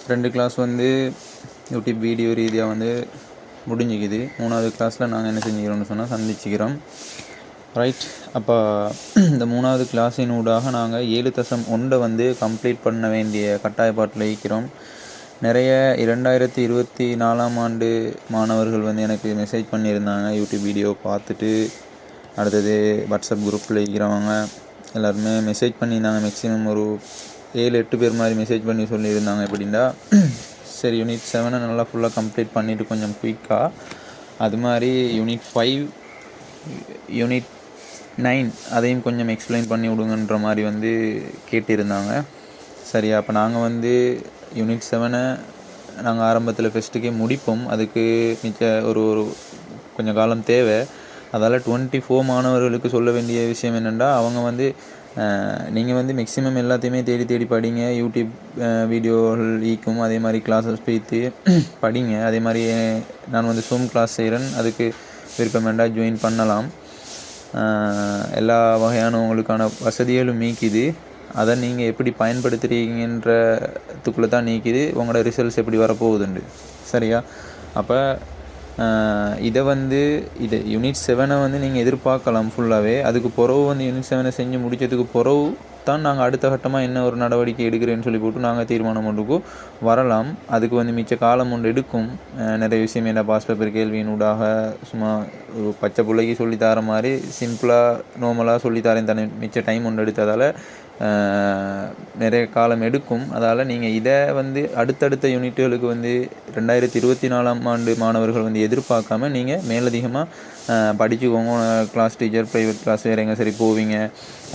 2 class வந்து YouTube video ரீதியாக வந்து முடிஞ்சிக்குது. 3வது கிளாஸில் நாங்கள் என்ன செஞ்சுக்கிறோம்னு சொன்னால் சந்திச்சுக்கிறோம். ரைட். அப்போ இந்த 3வது கிளாஸின் ஊடாக நாங்கள் 7.1 வந்து கம்ப்ளீட் பண்ண வேண்டிய கட்டாயப்பாட்டில் இருக்கிறோம். நிறைய 2024ஆம் ஆண்டு மாணவர்கள் வந்து எனக்கு மெசேஜ் பண்ணியிருந்தாங்க. யூடியூப் வீடியோ பார்த்துட்டு அடுத்தது வாட்ஸ்அப் குரூப்பில் இருக்கிறவங்க எல்லாருமே மெசேஜ் பண்ணியிருந்தாங்க. மேக்ஸிமம் ஒரு 7-8 பேர் மாதிரி மெசேஜ் பண்ணி சொல்லியிருந்தாங்க. எப்படின்னா, சரி யூனிட் 7 நல்லா ஃபுல்லாக கம்ப்ளீட் பண்ணிவிட்டு கொஞ்சம் குயிக்காக அது மாதிரி யூனிட் 5 யூனிட் 9 அதையும் கொஞ்சம் எக்ஸ்பிளைன் பண்ணி விடுங்கன்ற மாதிரி வந்து கேட்டிருந்தாங்க. சரியா, அப்போ நாங்கள் வந்து யூனிட் 7 நாங்கள் ஆரம்பத்தில் ஃபஸ்ட்டுக்கே முடிப்போம். அதுக்கு மிச்ச ஒரு கொஞ்சம் காலம் தேவை. அதால் 24 மாணவர்களுக்கு சொல்ல வேண்டிய விஷயம் என்னென்னா, அவங்க வந்து நீங்கள் வந்து மேக்ஸிமம் எல்லாத்தையுமே தேடி படிங்க. யூடியூப் வீடியோகள் ஈக்கும், அதே மாதிரி கிளாஸஸ் போய்த்து படிங்க. அதே மாதிரி நான் வந்து Zoom கிளாஸ் செய்கிறேன். அதுக்கு விருப்பம் வேண்டாம் ஜாயின் பண்ணலாம். எல்லா வகையான உங்களுக்கான வசதிகளும் நீக்குது. அதை நீங்கள் எப்படி பயன்படுத்துகிறீங்கன்றதுக்குள்ளே தான் நீக்குது உங்களோட ரிசல்ட்ஸ் எப்படி வரப்போகுதுண்டு. சரியா, அப்போ இதை வந்து யூனிட் 7 வந்து நீங்கள் எதிர்பார்க்கலாம் ஃபுல்லாகவே. அதுக்கு பிறகு வந்து யூனிட் 7 செஞ்சு முடித்ததுக்கு பிறகு தான் நாங்கள் அடுத்த கட்டமாக என்ன ஒரு நடவடிக்கை எடுக்கிறேன்னு சொல்லி போட்டு நாங்கள் தீர்மானம் ஒன்றுக்கும் வரலாம். அதுக்கு வந்து மிச்ச காலம் ஒன்று எடுக்கும். நிறைய விஷயம் என்ன பாஸ் பேப்பர் கேள்வியின் ஊடாக சும்மா ஒரு பச்சை பிள்ளைக்கு சொல்லித்தர மாதிரி சிம்பிளாக நார்மலாக சொல்லித்தரேன் தானே. மிச்ச டைம் ஒன்று எடுத்ததால் நிறைய காலம் எடுக்கும். அதால் நீங்கள் இதை வந்து அடுத்தடுத்த யூனிட்டுகளுக்கு வந்து 2024ஆம் ஆண்டு மாணவர்கள் வந்து எதிர்பார்க்காம நீங்கள் மேலதிகமாக படிச்சுக்கோங்க. கிளாஸ் டீச்சர் ப்ரைவேட் கிளாஸ் வேறு எங்கே சரி போவீங்க,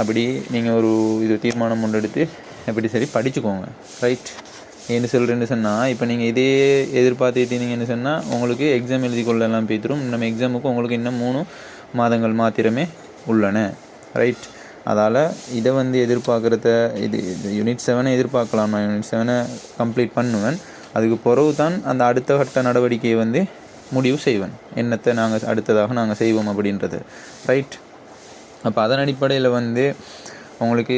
அப்படி நீங்கள் ஒரு தீர்மானம் ஒன்று எடுத்து எப்படி சரி படிச்சுக்கோங்க. ரைட். என்ன சொல்கிறேன்னு சொன்னால், இப்போ நீங்கள் இதே எதிர்பார்த்துட்டீங்கன்னு சொன்னால் உங்களுக்கு எக்ஸாம் எழுதி கொள்ளலாம் போய்த்துரும். நம்ம எக்ஸாமுக்கு உங்களுக்கு இன்னும் 3 மாதங்கள் மாத்திரமே உள்ளன. ரைட். அதால் இதை வந்து எதிர்பார்க்குறத இது யூனிட் 7 எதிர்பார்க்கலாம். நான் யூனிட் 7 கம்ப்ளீட் பண்ணுவேன். அதுக்கு பிறகு தான் அந்த அடுத்த கட்ட நடவடிக்கையை வந்து முடிவு செய்வேன். என்னத்தை நாங்கள் அடுத்ததாக நாங்கள் செய்வோம் அப்படின்றது. ரைட். அப்போ அதன் அடிப்படையில் வந்து உங்களுக்கு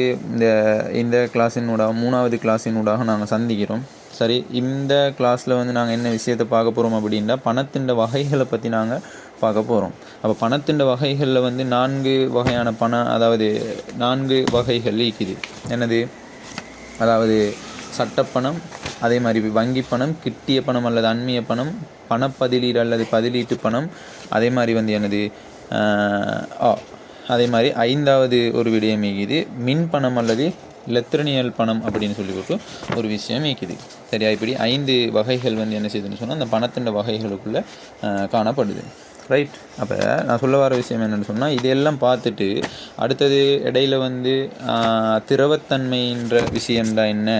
இந்த கிளாஸினூடாக 3வது கிளாஸினூடாக நாங்கள் சந்திக்கிறோம். சரி, இந்த கிளாஸில் வந்து நாங்கள் என்ன விஷயத்தை பார்க்க போகிறோம் அப்படின்னா, பணத்தின் வகைகளை பற்றி நாங்கள் பார்க்க போகிறோம். அப்போ பணத்தின் வகைகளில் வந்து 4 வகையான பணம், அதாவது 4 வகைகள் இருக்குது. என்னது? அதாவது சட்டப்பணம், அதே மாதிரி வங்கி பணம், கிட்டிய பணம் அல்லது அண்மிய பணம், பணப்பதிலீடு அல்லது பதிலீட்டு பணம், அதே மாதிரி வந்து என்னது அதே மாதிரி 5வது ஒரு விடயம் இருக்குது மின் பணம் அல்லது எலக்ட்ரானியல் பணம் அப்படின்னு சொல்லிவிட்டு ஒரு விஷயம் இருக்குது. சரியா, இப்படி 5 வகைகள் வந்து என்ன செய்யுதுன்னு சொன்னால் அந்த பணத்தின் வகைகளுக்குள்ளே காணப்படுது. ரைட். அப்போ நான் சொல்ல வர விஷயம் என்னென்னு சொன்னால், இதெல்லாம் பார்த்துட்டு அடுத்தது இடையில வந்து திரவத்தன்மைன்ற விஷயம்தான் என்ன,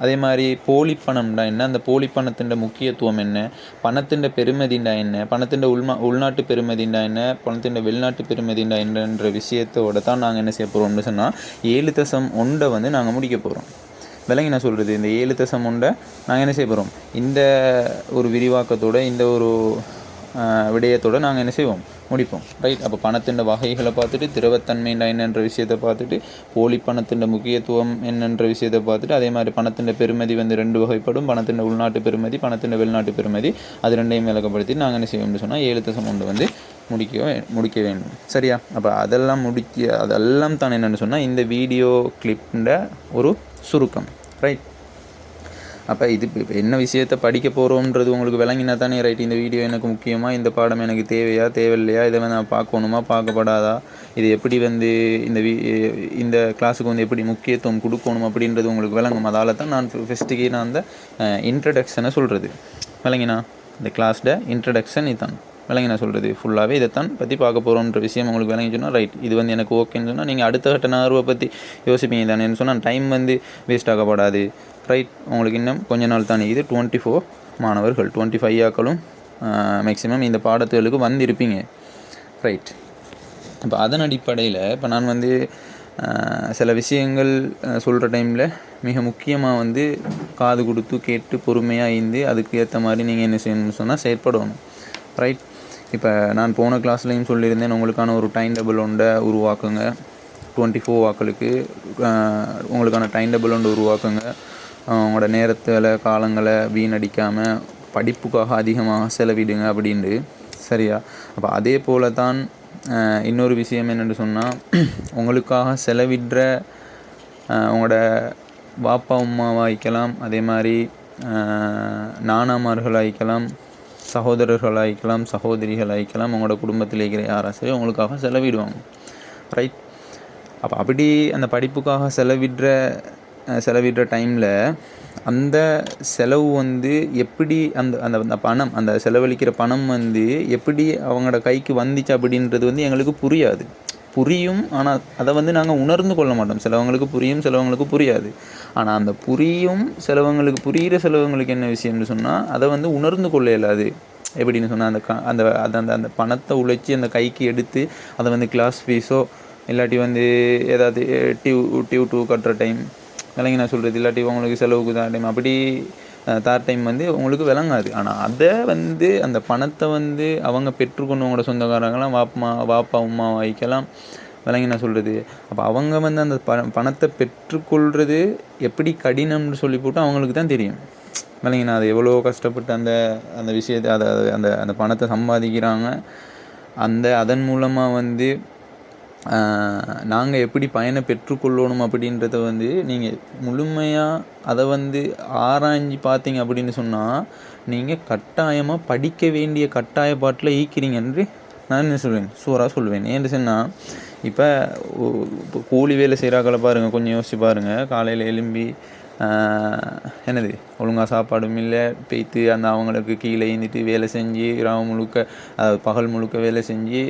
அதே மாதிரி போலிப்பணம்டா என்ன, அந்த போலிப்பணத்தின் முக்கியத்துவம் என்ன, பணத்தின் பெருமதிண்டா என்ன, பணத்தின் உள்நாட்டு பெருமதிண்டா என்ன, பணத்தின் வெளிநாட்டு பெருமதிண்டா என்னன்ற விஷயத்தோடு தான் நாங்கள் என்ன செய்ய போகிறோம்னு சொன்னால் 7.1 வந்து நாங்கள் முடிக்க போகிறோம். விலங்கி நான் சொல்கிறது, இந்த 7.1 நாங்கள் என்ன செய்ய போகிறோம், இந்த ஒரு விரிவாக்கத்தோடு இந்த ஒரு விடயத்தோடு நாங்கள் என்ன செய்வோம், முடிப்போம். ரைட். அப்போ பணத்தின் வகைகளை பார்த்துட்டு, திரவத்தன்மைண்டா என்னன்ற விஷயத்தை பார்த்துட்டு, போலி பணத்தின் முக்கியத்துவம் என்னன்ற விஷயத்தை பார்த்துட்டு, அதே மாதிரி பணத்தின் பெருமதி வந்து 2 வகைப்படும். பணத்தின் உள்நாட்டு பெருமதி, பணத்தின் வெளிநாட்டு பெருமதி, அது 2ஐயும் விளக்கப்படுத்தி நாங்கள் என்ன செய்வோம்னு சொன்னால் 7.1 வந்து முடிக்க வேண்டும். சரியா, அப்போ அதெல்லாம் தான் என்னென்னு சொன்னால் இந்த வீடியோ கிளிப்ட ஒரு சுருக்கம். ரைட். அப்போ இது என்ன விஷயத்தை படிக்க போகிறோன்றது உங்களுக்கு விளங்கினா தானே ரைட். இந்த வீடியோ எனக்கு முக்கியமாக, இந்த பாடம் எனக்கு தேவையா தேவையில்லையா, இதை வந்து நான் பார்க்கணுமா பார்க்கப்படாதா, இது எப்படி வந்து இந்த கிளாஸுக்கு வந்து எப்படி முக்கியத்துவம் கொடுக்கணும் அப்படின்றது உங்களுக்கு விளங்கும். அதால் தான் நான் ஃபஸ்ட்டுக்கே நான் அந்த இன்ட்ரடக்ஷனை சொல்கிறது. விளங்கினா இந்த கிளாஸில் இன்ட்ரடக்ஷன் இதுதான். விளங்கினா சொல்கிறது ஃபுல்லாகவே இதைத்தான் பற்றி பார்க்க போகிறோன்ற விஷயம் உங்களுக்கு விளங்கி சொன்னால் ரைட். இது வந்து எனக்கு ஓகேன்னு சொன்னால் நீங்கள் அடுத்த கட்ட நகர்வை பற்றி யோசிப்பீங்க தானேன்னு சொன்னால் டைம் வந்து வேஸ்ட் ஆகப்படாது. ரைட். உங்களுக்கு இன்னும் கொஞ்ச நாள் தானே இது 24 மாணவர்கள் 25 ஆக்களும் மேக்ஸிமம் இந்த பாடத்துகளுக்கு வந்திருப்பீங்க. ரைட். இப்போ அதன் அடிப்படையில் இப்போ நான் வந்து சில விஷயங்கள் சொல்கிற டைமில் மிக முக்கியமாக வந்து காது கொடுத்து கேட்டு பொறுமையாக இருந்து அதுக்கு ஏற்ற மாதிரி நீங்கள் என்ன செய்யணும்னு சொன்னால் செயற்படணும். ரைட். இப்போ நான் போன கிளாஸ்லையும் சொல்லியிருந்தேன், உங்களுக்கான ஒரு டைம் டேபிள் ஒன்றை உருவாக்குங்க. 24 ஆக்களுக்கு உங்களுக்கான டைம் டேபிள் ஒன்று உருவாக்குங்க. அவங்களோட நேரத்தில் காலங்களை வீணடிக்காமல் படிப்புக்காக அதிகமாக செலவிடுங்க அப்படின்ட்டு. சரியா? அப்போ அதே போல தான் இன்னொரு விஷயம் என்னென்னு சொன்னால், உங்களுக்காக செலவிடுற உங்களோட வாப்பா அம்மாவாக ஆயிக்கலாம், அதே மாதிரி நானாமார்கள் ஆயிக்கலாம், சகோதரர்கள் ஆயிக்கலாம், சகோதரிகள் ஆயிக்கலாம், உங்களோட குடும்பத்தில் இருக்கிற யாராக சரி உங்களுக்காக செலவிடுவாங்க. ரைட்? அப்போ அப்படி அந்த படிப்புக்காக செலவிடுற டைமில் அந்த செலவு வந்து எப்படி அந்த அந்த பணம், அந்த செலவழிக்கிற பணம் வந்து எப்படி அவங்களோட கைக்கு வந்துச்சு அப்படின்றது வந்து எங்களுக்கு புரியும். ஆனால் அதை வந்து நாங்கள் உணர்ந்து கொள்ள மாட்டோம். சிலவங்களுக்கு புரியும், சிலவங்களுக்கு புரியாது. ஆனால் அந்த புரிகிற சிலவங்களுக்கு என்ன விஷயம்னு சொன்னால், அதை வந்து உணர்ந்து கொள்ள இயலாது. எப்படின்னு சொன்னால், அந்த பணத்தை உழைச்சி அந்த கைக்கு எடுத்து அதை வந்து கிளாஸ் ஃபீஸோ இல்லாட்டி வந்து ஏதாவது டியூ கட்டுற டைம் விளங்கி நான் சொல்கிறது, இல்லாட்டி உங்களுக்கு செலவுக்கு தான் டைம் அப்படி தார் டைம் வந்து உங்களுக்கு விளங்காது. ஆனால் அதை வந்து அந்த பணத்தை வந்து அவங்க பெற்றுக்கொண்டவங்களோட சொந்தக்காரங்களாம் வாப்பா உமா வைக்கலாம் விளங்கி நான் சொல்கிறது. அப்போ அவங்க வந்து அந்த பணத்தை பெற்றுக்கொள்வது எப்படி கடினம்னு சொல்லி போட்டு அவங்களுக்கு தான் தெரியும். விளங்கினா அது எவ்வளோ கஷ்டப்பட்டு அந்த விஷயத்தை அந்த பணத்தை சம்பாதிக்கிறாங்க. அதன் மூலமாக வந்து நாங்கள் எப்படி பயனை பெற்றுக்கொள்ளணும் அப்படின்றத வந்து நீங்கள் முழுமையாக அதை வந்து ஆராய்ஞ்சு பார்த்தீங்க அப்படின்னு சொன்னால், நீங்கள் கட்டாயமாக படிக்க வேண்டிய கட்டாயப்பாட்டில் ஈக்கிறீங்க என்று நான் என்ன சொல்வேன், சொல்லுவேன். ஏன்னு சொன்னால், இப்போ கூலி வேலை செய்கிறாக்களை பாருங்கள், கொஞ்சம் யோசிச்சு பாருங்கள். காலையில் எழும்பி ஒழுங்காக சாப்பாடும் இல்லை, பெய்த்து அவங்களுக்கு கீழே இருந்துட்டு வேலை செஞ்சு ராவு முழுக்க, அதாவது பகல் முழுக்க வேலை செஞ்சு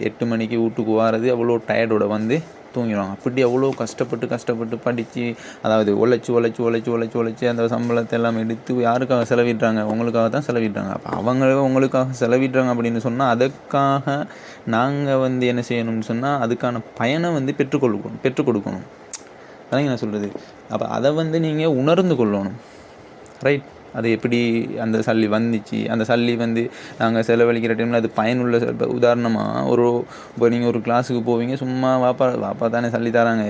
8 மணிக்கு வீட்டுக்கு வாரது அவ்வளோ டயர்டோட வந்து தூங்கிடுவாங்க. அப்படி அவ்வளோ கஷ்டப்பட்டு படித்து, அதாவது உழைச்சி அந்த சம்பளத்தை எல்லாம் எடுத்து யாருக்காக செலவிடுறாங்க? உங்களுக்காக தான் செலவிடுறாங்க. அப்போ உங்களுக்காக செலவிடுறாங்க அப்படின்னு சொன்னால், அதுக்காக நாங்கள் வந்து என்ன செய்யணும்னு சொன்னால், அதுக்கான பயனை வந்து பெற்றுக் கொடுக்கணும். அதான் நான் சொல்கிறது. அப்போ அதை வந்து நீங்கள் உணர்ந்து கொள்ளணும். ரைட்? அது எப்படி அந்த சல்லி வந்துச்சு, அந்த சல்லி வந்து நாங்கள் செலவழிக்கிற டைமில் அது பயனுள்ள. உதாரணமாக இப்போ நீங்கள் ஒரு கிளாஸுக்கு போவீங்க, சும்மா வாப்பா தானே சல்லி தராங்க,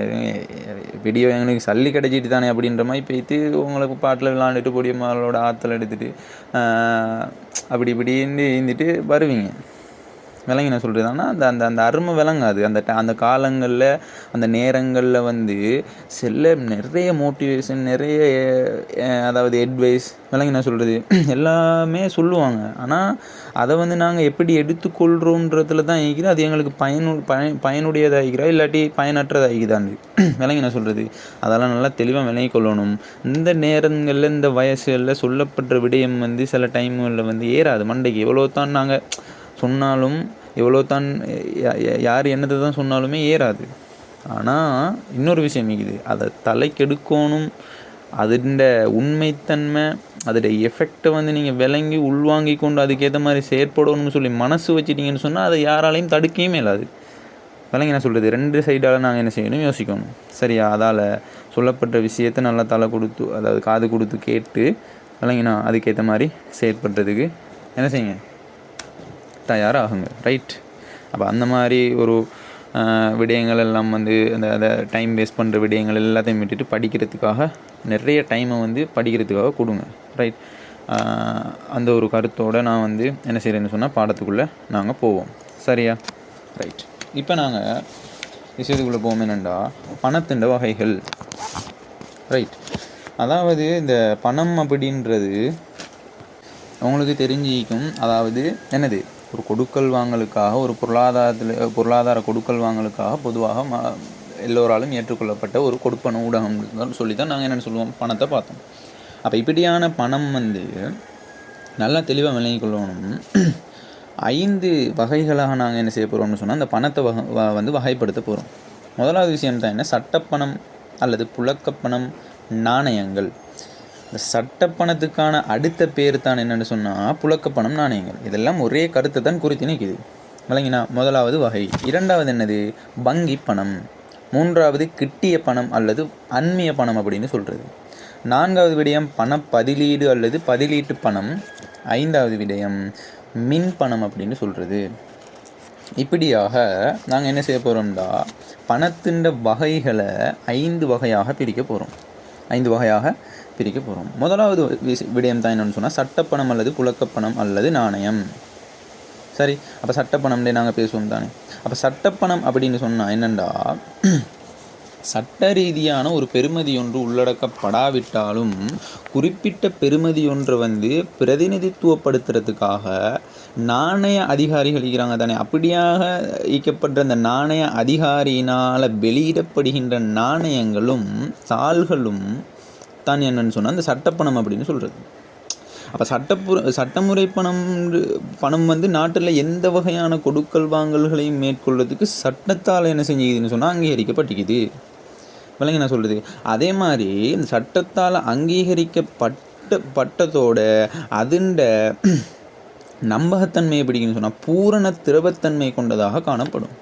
வீடியோ எங்களுக்கு சல்லி கிடைச்சிட்டு தானே அப்படின்ற மாதிரி போய்த்து உங்களுக்கு பாட்டில் விளாண்டுட்டு பொடியம்மாவோட ஆற்றல் எடுத்துகிட்டு அப்படி இப்படின்னு இருந்துட்டு வருவீங்க. விளங்கி நான் சொல்கிறது. ஆனால் அந்த அருமை விளங்காது. அந்த காலங்களில் அந்த நேரங்களில் வந்து நிறைய மோட்டிவேஷன், நிறைய அதாவது அட்வைஸ் விளங்கி நான் சொல்கிறது எல்லாமே சொல்லுவாங்க. ஆனால் அதை வந்து நாங்கள் எப்படி எடுத்துக்கொள்கிறோன்றதுல தான் ஆகிக்கிறோம். அது எங்களுக்கு பயனுடையதாக ஆகிக்கிறோம், இல்லாட்டி பயனற்றதாக ஆகிக்குதான் விளங்கி நான் சொல்கிறது. அதெல்லாம் நல்லா தெளிவாக விளங்கி கொள்ளணும். இந்த நேரங்களில் இந்த வயசுகளில் சொல்லப்படுற விடயம் வந்து சில டைம்களில் வந்து ஏறாது மண்டைக்கு. எவ்வளோ தான் நாங்கள் சொன்னாலும், எவ்வளோ தான் யார் என்னதை தான் சொன்னாலுமே ஏறாது. ஆனால் இன்னொரு விஷயம் இருக்குது, அதை தலைக்கெடுக்கணும். அதுண்ட உண்மைத்தன்மை, அதோட எஃபெக்டை வந்து நீங்கள் விளங்கி உள்வாங்கி கொண்டு அதுக்கேற்ற மாதிரி செயற்படணும்னு சொல்லி மனசு வச்சுட்டிங்கன்னு சொன்னால், அதை யாராலையும் தடுக்கவே மேலாது. விளங்கி நான் சொல்கிறது. 2 சைடால் நாங்கள் என்ன செய்யணும், யோசிக்கணும். சரியா? அதால் சொல்லப்பட்ட விஷயத்தை நல்லா தலை கொடுத்து, அதாவது காது கொடுத்து கேட்டு விளங்கினா அதுக்கேற்ற மாதிரி செயற்படுறதுக்கு என்ன செய்யுங்க, தயாராகுங்க. ரைட்? அப்போ அந்த மாதிரி ஒரு விடயங்கள் எல்லாம் வந்து அந்த டைம் வேஸ்ட் பண்ணுற விடயங்கள் எல்லாத்தையும் விட்டுட்டு படிக்கிறதுக்காக நிறைய டைமை வந்து படிக்கிறதுக்காக கொடுங்க. ரைட்? அந்த ஒரு கருத்தோடு நான் வந்து என்ன செய்கிறேன்னு சொன்னால், பாடத்துக்குள்ளே நாங்கள் போவோம். சரியா? ரைட். இப்போ நாங்கள் விஷயத்துக்குள்ளே போவோம். என்னென்னா, பணத்தின் வகைகள். ரைட்? அதாவது இந்த பணம் அப்படின்றது அவங்களுக்கு தெரிஞ்சிக்கும். அதாவது ஒரு கொடுக்கல் வாங்கலுக்காக, ஒரு பொருளாதார கொடுக்கல் வாங்கலுக்காக பொதுவாக எல்லோராலும் ஏற்றுக்கொள்ளப்பட்ட ஒரு கொடுப்பன ஊடகம் சொல்லி தான் நாங்கள் என்னென்னு சொல்லுவோம், பணத்தை பார்த்தோம். அப்போ இப்படியான பணம் வந்து நல்லா தெளிவாக விளங்கி கொள்ளணும். 5 வகைகளாக நாங்கள் என்ன செய்ய போகிறோம்னு சொன்னால், அந்த பணத்தை வந்து வகைப்படுத்த போகிறோம். முதலாவது விஷயம் தான் என்ன, சட்டப்பணம் அல்லது புழக்கப்பணம், நாணயங்கள். இந்த சட்டப்பணத்துக்கான அடுத்த பேர் தான் என்னென்னு சொன்னால் புழக்கப்பணம், நாணயங்கள். இதெல்லாம் ஒரே கருத்தை தான் குறித்து நிற்குது. விளங்கினா? முதலாவது வகை. 2வது என்னது, வங்கி பணம். 3வது கிட்டிய பணம் அல்லது அன்மிய பணம் அப்படின்னு சொல்கிறது. 4வது விடயம் பணப்பதிலீடு அல்லது பதிலீட்டு பணம். 5வது விடயம் மின் பணம் அப்படின்னு சொல்கிறது. இப்படியாக நாங்கள் என்ன செய்ய போகிறோம்னா, பணத்தின் வகைகளை 5 வகையாக பிரிக்க போகிறோம். 5 வகையாக பிரிக்க போகிறோம். முதலாவது விடயம் தான் என்னென்னு சொன்னால் சட்டப்பணம் அல்லது புழக்கப்பணம் அல்லது நாணயம். சரி, அப்போ சட்டப்பணம்லே நாங்கள் பேசுவோம் தானே. அப்போ சட்டப்பணம் அப்படின்னு சொன்னால் என்னென்னா, சட்ட ரீதியான ஒரு பெறுமதி ஒன்று உள்ளடக்கப்படாவிட்டாலும் குறிப்பிட்ட பெறுமதி ஒன்றை பிரதிநிதித்துவப்படுத்துறதுக்காக நாணய அதிகாரிகள் இருக்கிறாங்க தானே. அப்படியாக ஈக்கப்படுற அந்த நாணய அதிகாரியினால் வெளியிடப்படுகின்ற நாணயங்களும் தாள்களும் தான் என்னன்னு சொன்னால் அந்த சட்டப்பணம் அப்படின்னு சொல்கிறது. அப்போ சட்டமுறை பணம் நாட்டில் எந்த வகையான கொடுக்கல் வாங்கல்களையும் மேற்கொள்வதுக்கு சட்டத்தால் என்ன செஞ்சுக்குதுன்னு சொன்னால் அங்கீகரிக்கப்பட்டிருக்குது. விளங்கி நான் சொல்கிறது. அதே மாதிரி இந்த சட்டத்தால் அங்கீகரிக்கப்பட்டதோட அதுண்ட நம்பகத்தன்மை எப்படின்னு சொன்னால் பூரண திரவத்தன்மை கொண்டதாக காணப்படும்.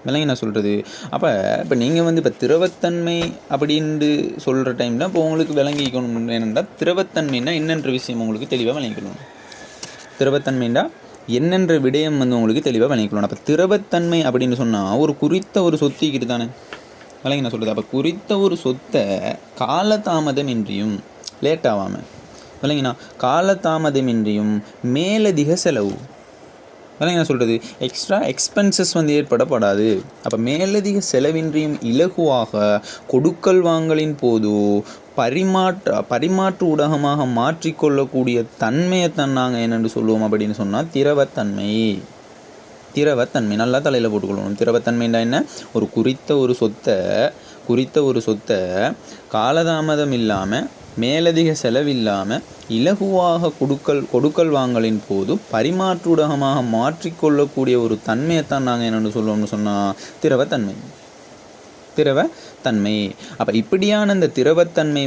விளங்கி நான் சொல்கிறது. அப்போ இப்போ நீங்கள் இப்போ திரவத்தன்மை அப்படின்ட்டு சொல்கிற டைமில் இப்போ உங்களுக்கு விளங்கிக்கணும் என்னென்னா திரவத்தன்மைன்னா என்னென்ற விஷயம் உங்களுக்கு தெளிவாக விளங்கிக்கணும். திரவத்தன்மைன்னா என்னென்ற விடயம் உங்களுக்கு தெளிவாக விளங்கிக்கணும். அப்போ திரவத்தன்மை அப்படின்னு சொன்னால் ஒரு குறித்த ஒரு சொத்திக்கிட்டு தானே. விளங்கி நான் சொல்கிறது. அப்போ குறித்த ஒரு சொத்தை காலதாமதமின்றியும் லேட் ஆகாமல் விளங்கினா காலதாமதமின்றியும் மேலதிக செலவு விளங்கி நான் சொல்கிறது எக்ஸ்ட்ரா எக்ஸ்பென்சஸ் ஏற்படப்படாது. அப்போ மேலதிக செலவின்றியும் இலகுவாக கொடுக்கல் வாங்கலின் போது பரிமாற்று ஊடகமாக மாற்றிக்கொள்ளக்கூடிய தன்மையைத்தான் நாங்கள் என்னென்று சொல்லுவோம் அப்படின்னு சொன்னால் திரவத்தன்மை நல்லா தலையில் போட்டுக்கொள்ளணும். திரவத்தன்மைன்னா என்ன? ஒரு குறித்த ஒரு சொத்தை காலதாமதம் இல்லாமல் மேலதிக செலவில்லாமல் இலகுவாக கொடுக்கல் வாங்கலின் போது பரிமாற்றூடகமாக மாற்றிக்கொள்ளக்கூடிய ஒரு தன்மையைத்தான் நாங்கள் என்னென்னு சொல்லுவோம்னு சொன்னால் திரவத்தன்மை. அப்போ இப்படியான இந்த திரவத்தன்மை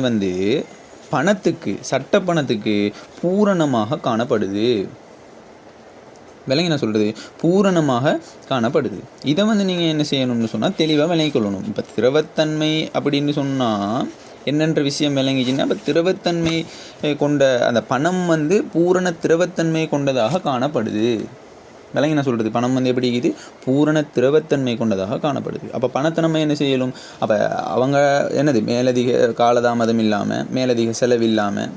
சட்ட பணத்துக்கு பூரணமாக காணப்படுது. விளங்கி நான் சொல்கிறது பூரணமாக காணப்படுது. இதை நீங்கள் என்ன செய்யணும்னு சொன்னால் தெளிவாக விளங்கிக்கொள்ளணும். இப்போ திரவத்தன்மை அப்படின்னு சொன்னால் என்னென்ற விஷயம் விளங்கிச்சுன்னா இப்போ திரவத்தன்மை கொண்ட அந்த பணம் பூரண திரவத்தன்மை கொண்டதாக காணப்படுது. விளங்கி நான் சொல்கிறது பணம் எப்படி இருக்குது? பூரண திரவத்தன்மை கொண்டதாக காணப்படுது. அப்போ பணத்தை நம்ம என்ன செய்யலும்? அப்போ அவங்க மேலதிக காலதாமதம் இல்லாமல் மேலதிக செலவில்லாமல்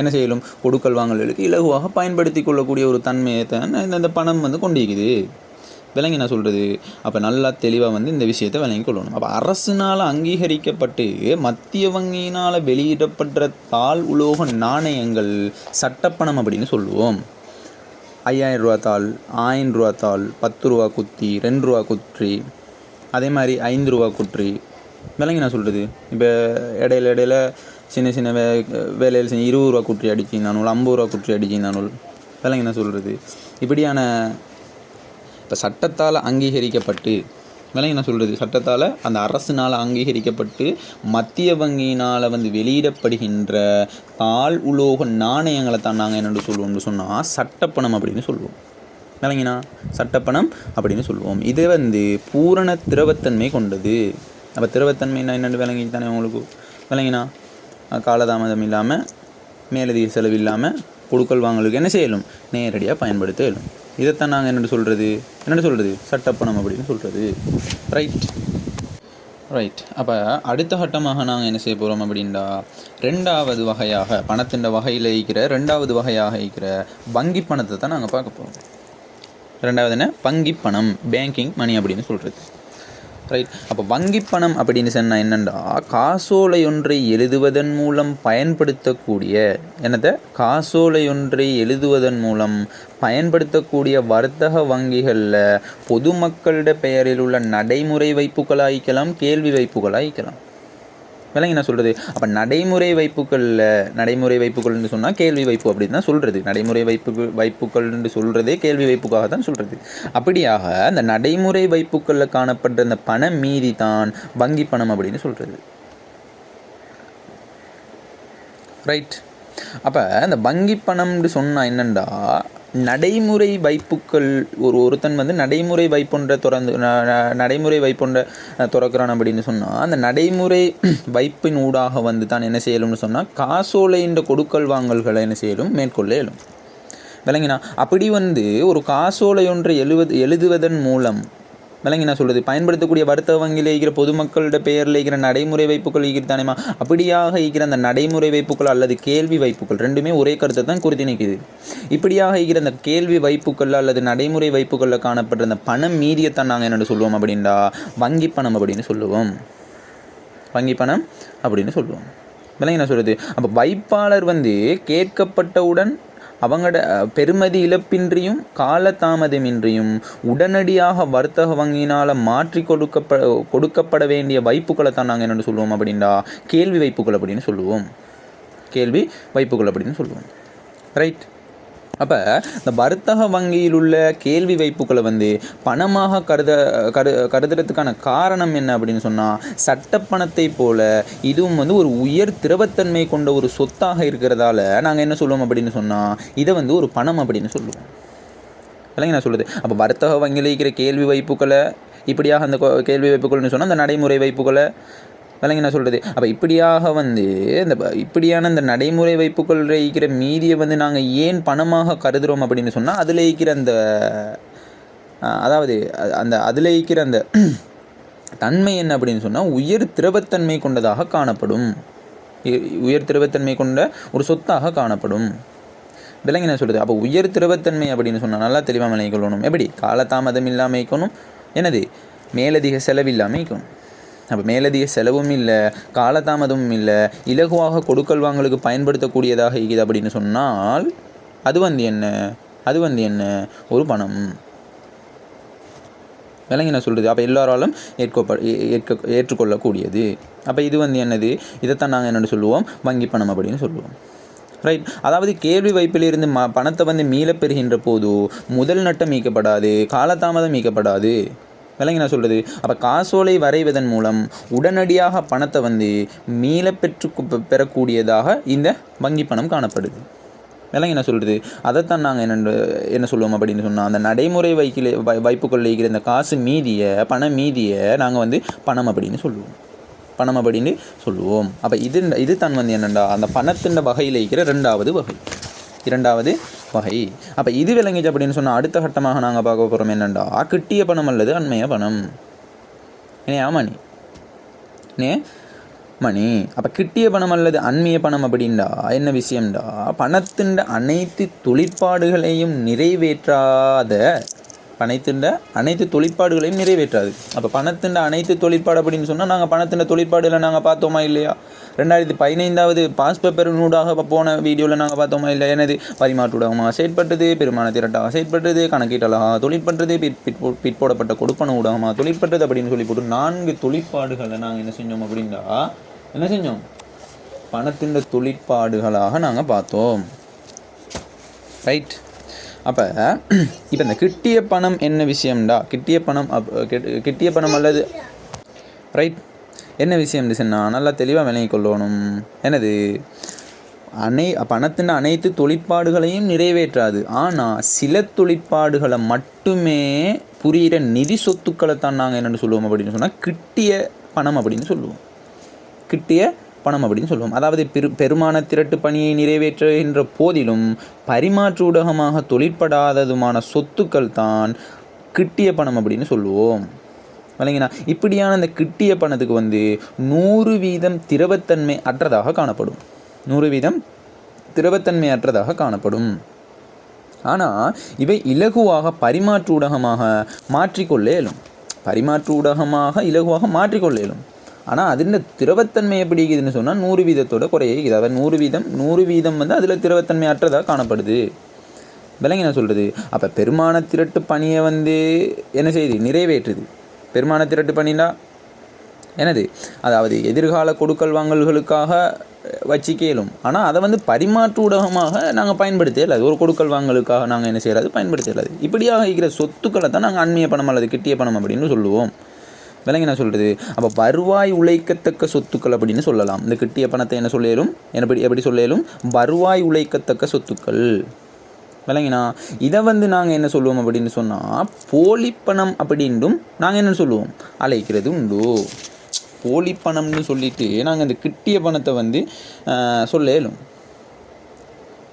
என்ன செய்யலும்? கொடுக்கல் வாங்கல்களுக்கு இலகுவாக பயன்படுத்தி கொள்ளக்கூடிய ஒரு தன்மையை தான் இந்த பணம் கொண்டிருக்குது. விளங்கி நான் சொல்கிறது. அப்போ நல்லா தெளிவாக இந்த விஷயத்தை விளங்கி கொள்ளணும். அப்போ அரசினால் அங்கீகரிக்கப்பட்டு மத்திய வங்கியினால் வெளியிடப்படுற தாள் உலோக நாணயங்கள் சட்டப்பணம் அப்படின்னு சொல்லுவோம். 5000 ரூபா தாள், 1000 ரூபா தாள், 10 ரூபா குத்தி, 2 ரூபா குற்றி, அதே மாதிரி 5 ரூபா குற்றி. விளங்கி நான் சொல்கிறது. இப்போ இடையில சின்ன வேலையில் 20 ரூபா குற்றி அடிச்சிருந்தானுள், 50 ரூபா குற்றி அடிச்சிருந்தானுள். விளங்கி நான் சொல்கிறது. இப்படியான இப்போ சட்டத்தால் அங்கீகரிக்கப்பட்டு விளங்கி நான் சொல்கிறது சட்டத்தால் அந்த அரசினால் அங்கீகரிக்கப்பட்டு மத்திய வங்கியினால் வெளியிடப்படுகின்ற தாள் உலோக நாணயங்களை தான் நாங்கள் என்னென்னு சொல்லுவோம்னு சொன்னால் சட்டப்பணம் அப்படின்னு சொல்லுவோம். விளங்கினா சட்டப்பணம் அப்படின்னு சொல்லுவோம். இது பூரண திரவத்தன்மை கொண்டது. அப்போ திரவத்தன்மைனா என்னென்னு விளங்கி தானே உங்களுக்கு. விளங்கினா காலதாமதம் இல்லாமல் மேலதிக செலவு இல்லாமல் கொடுக்கல் வாங்கலுக்கு என்ன செய்யலும்? நேரடியாக பயன்படுத்த இயலும். இதைத்தான் நாங்கள் என்னென்னு சொல்கிறது சட்டப்பணம் அப்படின்னு சொல்கிறது. ரைட். அப்போ அடுத்த கட்டமாக நாங்கள் என்ன செய்ய போகிறோம் அப்படின்னா ரெண்டாவது வகையாக பணத்தின் வகையில் ரெண்டாவது வகையாக இருக்கிற வங்கி பணத்தை தான் நாங்கள் பார்க்க போகிறோம். ரெண்டாவது என்ன? வங்கி பணம், பேங்கிங் மணி அப்படின்னு சொல்கிறது. ரைட். அப்போ வங்கி பணம் அப்படின்னு சொன்னால் என்னென்னா காசோலையொன்றை எழுதுவதன் மூலம் பயன்படுத்தக்கூடிய வர்த்தக வங்கிகளில் பொதுமக்களிட பெயரில் உள்ள நடைமுறை வைப்புகளாய்க்கலாம், கேள்வி வைப்புகளாய்க்கலாம். விளங்கி நான் சொல்கிறது. அப்போ நடைமுறை வைப்புகள்னு சொன்னால் கேள்வி வைப்பு அப்படின்னு தான் சொல்கிறது. நடைமுறை வைப்புகள்னு சொல்கிறதே கேள்வி வைப்புக்காக தான் சொல்கிறது. அப்படியாக அந்த நடைமுறை வைப்புகளில் காணப்படுற அந்த பண மீதி தான் வங்கி பணம் அப்படின்னு சொல்கிறது. ரைட். அப்போ அந்த வங்கி பணம்னு சொன்னால் என்னென்னா நடைமுறை வைப்புக்கள் ஒருத்தன் நடைமுறை வைப்பொன்றை திறக்கிறான் அப்படின்னு சொன்னால் அந்த நடைமுறை வைப்பின் ஊடாக தான் என்ன செய்யலும்னு சொன்னால் காசோலைன்ற கொடுக்கல் வாங்கல்களை என்ன செய்யலும்? மேற்கொள்ள இயலும். விளங்கினா அப்படி ஒரு காசோலை ஒன்றை எழுதுவதன் மூலம் விளங்கினா சொல்கிறது பயன்படுத்தக்கூடிய வர்த்தக வங்கியில் இருக்கிற பொதுமக்களோட பெயரில் இருக்கிற நடைமுறை வைப்புகள் இருக்கிற தானேமா, அப்படியாக இருக்கிற அந்த நடைமுறை வைப்புகள் அல்லது கேள்வி வைப்புகள் ரெண்டுமே ஒரே கருத்தை தான் குறித்து நிற்குது. இப்படியாக இருக்கிற அந்த கேள்வி வைப்புகள் அல்லது நடைமுறை வைப்புகளில் காணப்படுற அந்த பணம் மீதியத்தான் நாங்கள் என்னென்னு சொல்லுவோம் அப்படின்னா வங்கி பணம் அப்படின்னு சொல்லுவோம். வங்கி பணம் அப்படின்னு சொல்லுவோம். விளங்கினா சொல்கிறது. அப்போ வைப்பாளர் கேட்கப்பட்டவுடன் அவங்களோட பெருமதி இழப்பின்றியும் காலதாமதமின்றியும் உடனடியாக வர்த்தக வங்கியினால் மாற்றி கொடுக்கப்பட வேண்டிய வைப்புகளை தான் நாங்கள் என்னென்னு சொல்லுவோம் அப்படின்னா கேள்வி வைப்புகள் அப்படின்னு சொல்லுவோம். கேள்வி வைப்புகள் அப்படின்னு சொல்லுவோம். ரைட். அப்போ இந்த வர்த்தக வங்கியில் உள்ள கேள்வி வைப்புகளை பணமாக கருதுறதுக்கான காரணம் என்ன அப்படின்னு சொன்னால் சட்டப்பணத்தை போல இதுவும் ஒரு உயர் திரவத்தன்மை கொண்ட ஒரு சொத்தாக இருக்கிறதால நாங்கள் என்ன சொல்லுவோம் அப்படின்னு சொன்னால் இதை ஒரு பணம் அப்படின்னு சொல்லுவோம். இல்லைங்க நான் சொல்லுது. அப்போ வர்த்தக வங்கியில் இருக்கிற கேள்வி வைப்புகளை இப்படியாக அந்த கேள்வி வைப்புகள்னு சொன்னால் அந்த நடைமுறை வைப்புகளை விளங்கி நான் சொல்கிறது. அப்போ இப்படியாக இந்த இப்படியான இந்த நடைமுறை வைப்புகள் இருக்கிற மீதியை நாங்கள் ஏன் பணமாக கருதுகிறோம் அப்படின்னு சொன்னால் அதில் இருக்கிற அந்த அதாவது அதில் இருக்கிற அந்த தன்மை என்ன அப்படின்னு சொன்னால் உயர் திரவத்தன்மை கொண்டதாக காணப்படும். உயர் திரவத்தன்மை கொண்ட ஒரு சொத்தாக காணப்படும். விளங்கி நான் சொல்கிறது. அப்போ உயர் திரவத்தன்மை அப்படின்னு சொன்னால் நல்லா தெளிவாக விளங்கிக் கொள்ளணும். எப்படி காலதாமதம் இல்லாமல் இருக்கணும், என்னது மேலதிக செலவில்லாமல் இருக்கணும். அப்போ மேலதிக செலவும் இல்லை, காலதாமதமும் இல்லை, இலகுவாக கொடுக்கல் வாங்கலுக்கு பயன்படுத்தக்கூடியதாக இருக்குது அப்படின்னு சொன்னால் அது என்ன அது ஒரு பணம். விளங்கி நான் சொல்கிறது. அப்போ எல்லாராலும் ஏற்றுக்கொள்ளக்கூடியது. அப்போ இது என்னது, இதைத்தான் நாங்கள் என்னென்னு சொல்லுவோம் வங்கி பணம் அப்படின்னு சொல்லுவோம். ரைட். அதாவது கேள்வி வைப்பிலிருந்து பணத்தை மீளப் பெறுகின்ற போது முதல் நட்டம் மீட்கப்படாது, காலதாமதம் மீட்கப்படாது. விளங்கி நான் சொல்கிறது. அப்போ காசோலை வரைவதன் மூலம் உடனடியாக பணத்தை மீள பெறக்கூடியதாக இந்த வங்கி பணம் காணப்படுது. விளங்கி நான் சொல்கிறது. அதைத்தான் நாங்கள் என்ன சொல்லுவோம் அப்படின்னு சொன்னால் அந்த நடைமுறை வைப்புகளில் இருக்கிற இந்த காசு மீதியை பண மீதியை நாங்கள் பணம் அப்படின்னு சொல்லுவோம். பணம் அப்படின்னு சொல்லுவோம். அப்போ இது தான் என்னென்னா அந்த பணத்தின் வகையில் இருக்கிற இரண்டாவது வகை. அப்போ இது விளங்கிச்சு அப்படின்னு சொன்னால் அடுத்த கட்டமாக நாங்கள் பார்க்க போகிறோம் என்னென்னா கிட்டிய பணம் அல்லது அண்மைய பணம். மணி. அப்போ கிட்டிய பணம் அல்லது அண்மைய பணம் அப்படின்டா என்ன விஷயம்டா, பணத்தின் அனைத்து தொழிற்பாடுகளையும் நிறைவேற்றாத அனைத்து தொழிற்பாடுகளையும் நிறைவேற்றாது. அப்போ பணத்தின் அனைத்து தொழிற்பாடு அப்படின்னு சொன்னால் நாங்கள் பணத்தின் தொழிற்பாடுகளை நாங்கள் பார்த்தோமா இல்லையா? 2015 பாஸ் பேப்பரினூடாக போன வீடியோவில் நாங்கள் பார்த்தோமா இல்லை? எனது பரிமாற்று செயற்பட்டது, பெருமான திரட்டாக செயற்பட்டது, கணக்கீட்டலாக தொழிற்பட்டது, பிற்போடப்பட்ட கொடுப்பன ஊடகமாக தொழிற்பட்டது அப்படின்னு சொல்லி போட்டு 4 தொழிற்பாடுகளை நாங்கள் என்ன செஞ்சோம் அப்படின்னா பணத்தின் தொழிற்பாடுகளாக நாங்கள் பார்த்தோம். ரைட். அப்போ இப்போ இந்த கிட்டிய பணம் என்ன விஷயம்டா, கிட்டிய பணம் அல்லது ரைட் என்ன விஷயம் சொன்னால் நல்லா தெளிவாக விளங்கிக் கொள்ளணும். என்னது பணத்தின் அனைத்து தொழிற்பாடுகளையும் நிறைவேற்றாது, ஆனால் சில தொழிற்பாடுகளை மட்டுமே புரிகிற நிதி சொத்துக்களை தான் நாங்கள் என்னென்னு சொல்லுவோம் அப்படின்னு சொன்னால் கிட்டிய பணம் அப்படின்னு சொல்லுவோம். கிட்டிய பணம் அப்படின்னு சொல்லுவோம். அதாவது பெருமான திரட்டு பணியை நிறைவேற்றுகின்ற போதிலும் பரிமாற்று ஊடகமாக தொழிற்படாததுமான சொத்துக்கள் தான் கிட்டிய பணம் அப்படின்னு சொல்லுவோம். விளங்கினா இப்படியான இந்த கிட்டிய பணத்துக்கு 100% திரவத்தன்மை அற்றதாக காணப்படும். 100% திரவத்தன்மை அற்றதாக காணப்படும். ஆனால் இவை இலகுவாக பரிமாற்று ஊடகமாக மாற்றிக்கொள்ள இயலும். இலகுவாக மாற்றிக்கொள்ள இயலும். ஆனால் அதில் திரவத்தன்மை எப்படி இருக்குதுன்னு சொன்னால் 100% குறைய இருக்குது. அதாவது 100% அதில் திரவத்தன்மை அற்றதாக காணப்படுது. விளங்கி நான் சொல்கிறது. அப்போ பெருமான திரட்டு பணியை என்ன செய்யுது, நிறைவேற்றுது. பெருமான திரட்டு பண்ணினா என்னது, அதாவது எதிர்கால கொடுக்கல் வாங்கல்களுக்காக வச்சிக்கலும். ஆனால் அதை பரிமாற்று ஊடகமாக நாங்கள் பயன்படுத்தல. ஒரு கொடுக்கல் வாங்கலுக்காக நாங்கள் என்ன செய்யறது, பயன்படுத்தலாது. இப்படியாக இருக்கிற சொத்துக்களை தான் நாங்கள் அண்மைய பணம் அல்லது கிட்டிய பணம் அப்படின்னு சொல்லுவோம். விளங்கி நான் சொல்கிறது. அப்போ வருவாய் உழைக்கத்தக்க சொத்துக்கள் அப்படின்னு சொல்லலாம். இந்த கிட்டிய பணத்தை என்ன சொல்லிடும், எப்படி சொல்லிடும், வருவாய் உழைக்கத்தக்க சொத்துக்கள். விளங்கினா இதை நாங்கள் என்ன சொல்லுவோம் அப்படின்னு சொன்னால் போலிப்பணம் அப்படின்றும் நாங்கள் என்ன சொல்லுவோம், அழைக்கிறது உண்டு. போலிப்பணம்னு சொல்லிட்டு நாங்கள் இந்த கிட்டிய பணத்தை சொல்ல இயலும்.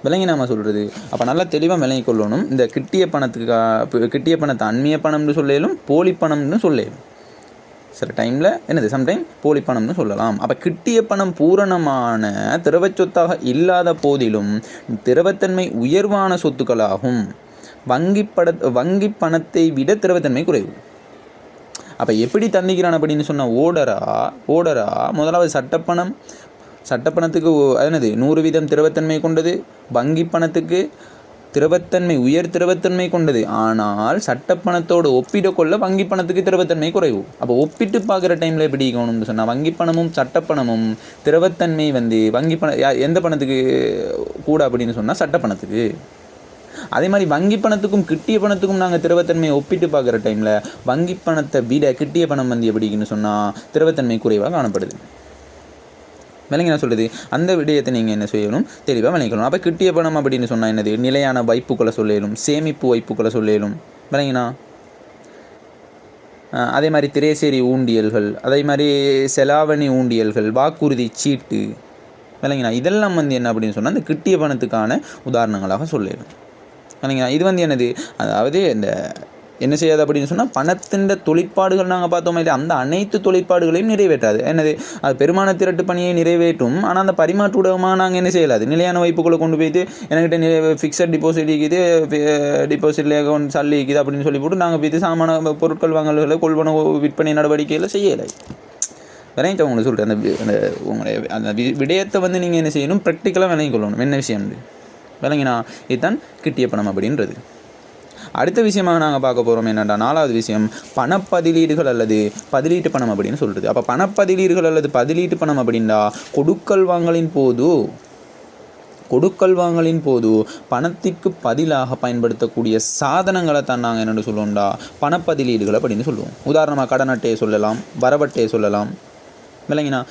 விளங்கினாமா சொல்கிறது. அப்போ நல்லா தெளிவாக விளங்கி கொள்ளணும். இந்த கிட்டிய பணத்தை அண்மைய பணம்னு சொல்லும், போலி பணம்னு சொல்லும். சில டைமில் என்னது சம்டைம் போலி பணம்னு சொல்லலாம். அப்போ கிட்டிய பணம் பூரணமான திரவ சொத்தாக இல்லாத போதிலும் திரவத்தன்மை உயர்வான சொத்துக்களாகும். வங்கி பணத்தை விட திரவத்தன்மை குறைவு. அப்போ எப்படி தந்திக்கிறான் அப்படின்னு சொன்னால் ஓடரா முதலாவது சட்டப்பணத்துக்கு என்னது 100% திரவத்தன்மை கொண்டது, வங்கி பணத்துக்கு உயர் திரவத்தன்மை கொண்டது. ஆனால் சட்டப்பணத்தோடு ஒப்பிடக்கொள்ள வங்கி பணத்துக்கு திரவத்தன்மை குறைவு. அப்போ ஒப்பிட்டு பார்க்குற டைமில் எப்படி இருக்கணும்னு சொன்னால் வங்கி பணமும் சட்டப்பணமும் திரவத்தன்மை வங்கி எந்த பணத்துக்கு கூட அப்படின்னு சொன்னால் சட்டப்பணத்துக்கு. அதே மாதிரி வங்கி பணத்துக்கும் கிட்டிய பணத்துக்கும் நாங்கள் திரவத்தன்மையை ஒப்பிட்டு பார்க்குற டைமில் வங்கி பணத்தை விட கிட்டிய பணம் எப்படின்னு சொன்னால் திரவத்தன்மை குறைவாக காணப்படுது. விளங்கி நான் சொல்லுது அந்த விடயத்தை நீங்கள் என்ன செய்யணும் தெளிவாக விளங்கிக்கணும். அப்போ கிட்டிய பணம் அப்படின்னு சொன்னால் என்னது நிலையான வைப்புக்களை சொல்லிடும், சேமிப்பு வைப்புக்களை சொல்லிடும். விளங்கினா அதே மாதிரி திரைசேரி ஊண்டியல்கள், அதே மாதிரி செலாவணி ஊண்டியல்கள், வாக்குறுதி சீட்டு. விளங்கினா இதெல்லாம் என்ன அப்படின்னு சொன்னால் அந்த கிட்டிய பணத்துக்கான உதாரணங்களாக சொல்லிடும். விளங்கினா இது என்னது அதாவது இந்த என்ன செய்யாது அப்படின்னு சொன்னால் பணத்தின் தொழிற்பாடுகள் நாங்கள் பார்த்தோமே இல்லை, அந்த அனைத்து தொழிற்பாடுகளையும் நிறைவேற்றாது. என்னது அது பெருமான திரட்டு பணியை நிறைவேற்றும். ஆனால் அந்த பரிமாற்று ஊடகமாக நாங்கள் என்ன செய்யலாது நிலையான வைப்புகளை கொண்டு போய்த்து என்கிட்ட ஃபிக்ஸட் டிபாசிட் இருக்குது, டிபாசிட்ல அக்கௌண்ட் சல்லி இருக்குது அப்படின்னு சொல்லி போட்டு நாங்கள் போய்த்து சாமான பொருட்கள் வாங்கல்களை கொள்வன விற்பனை நடவடிக்கையில் செய்யலை. விளையாட்டு உங்களுக்கு சொல்கிறேன். அந்த உங்களுடைய அந்த விடயத்தை நீங்கள் என்ன செய்யணும் ப்ராக்டிக்கலாக விளங்கி கொள்ளணும். என்ன விஷயம் விளங்கினா இதுதான் கிட்டிய பணம் அப்படின்றது. அடுத்த விஷயமாக நாங்கள் பார்க்க போகிறோம் என்னென்னா 4வது விஷயம் பணப்பதிலீடுகள் அல்லது பதிலீட்டு பணம் அப்படின்னு சொல்கிறது. அப்போ பணப்பதிலீடுகள் அல்லது பதிலீட்டு பணம் அப்படின்னா கொடுக்கல் வாங்கலின் போது பணத்திற்கு பதிலாக பயன்படுத்தக்கூடிய சாதனங்களை தான் நாங்கள் என்னென்னு சொல்லுவோம்டா பணப்பதிலீடுகள் அப்படின்னு சொல்லுவோம். உதாரணமாக கடன் அட்டையை சொல்லலாம், வரவட்டையை சொல்லலாம். விளங்கினா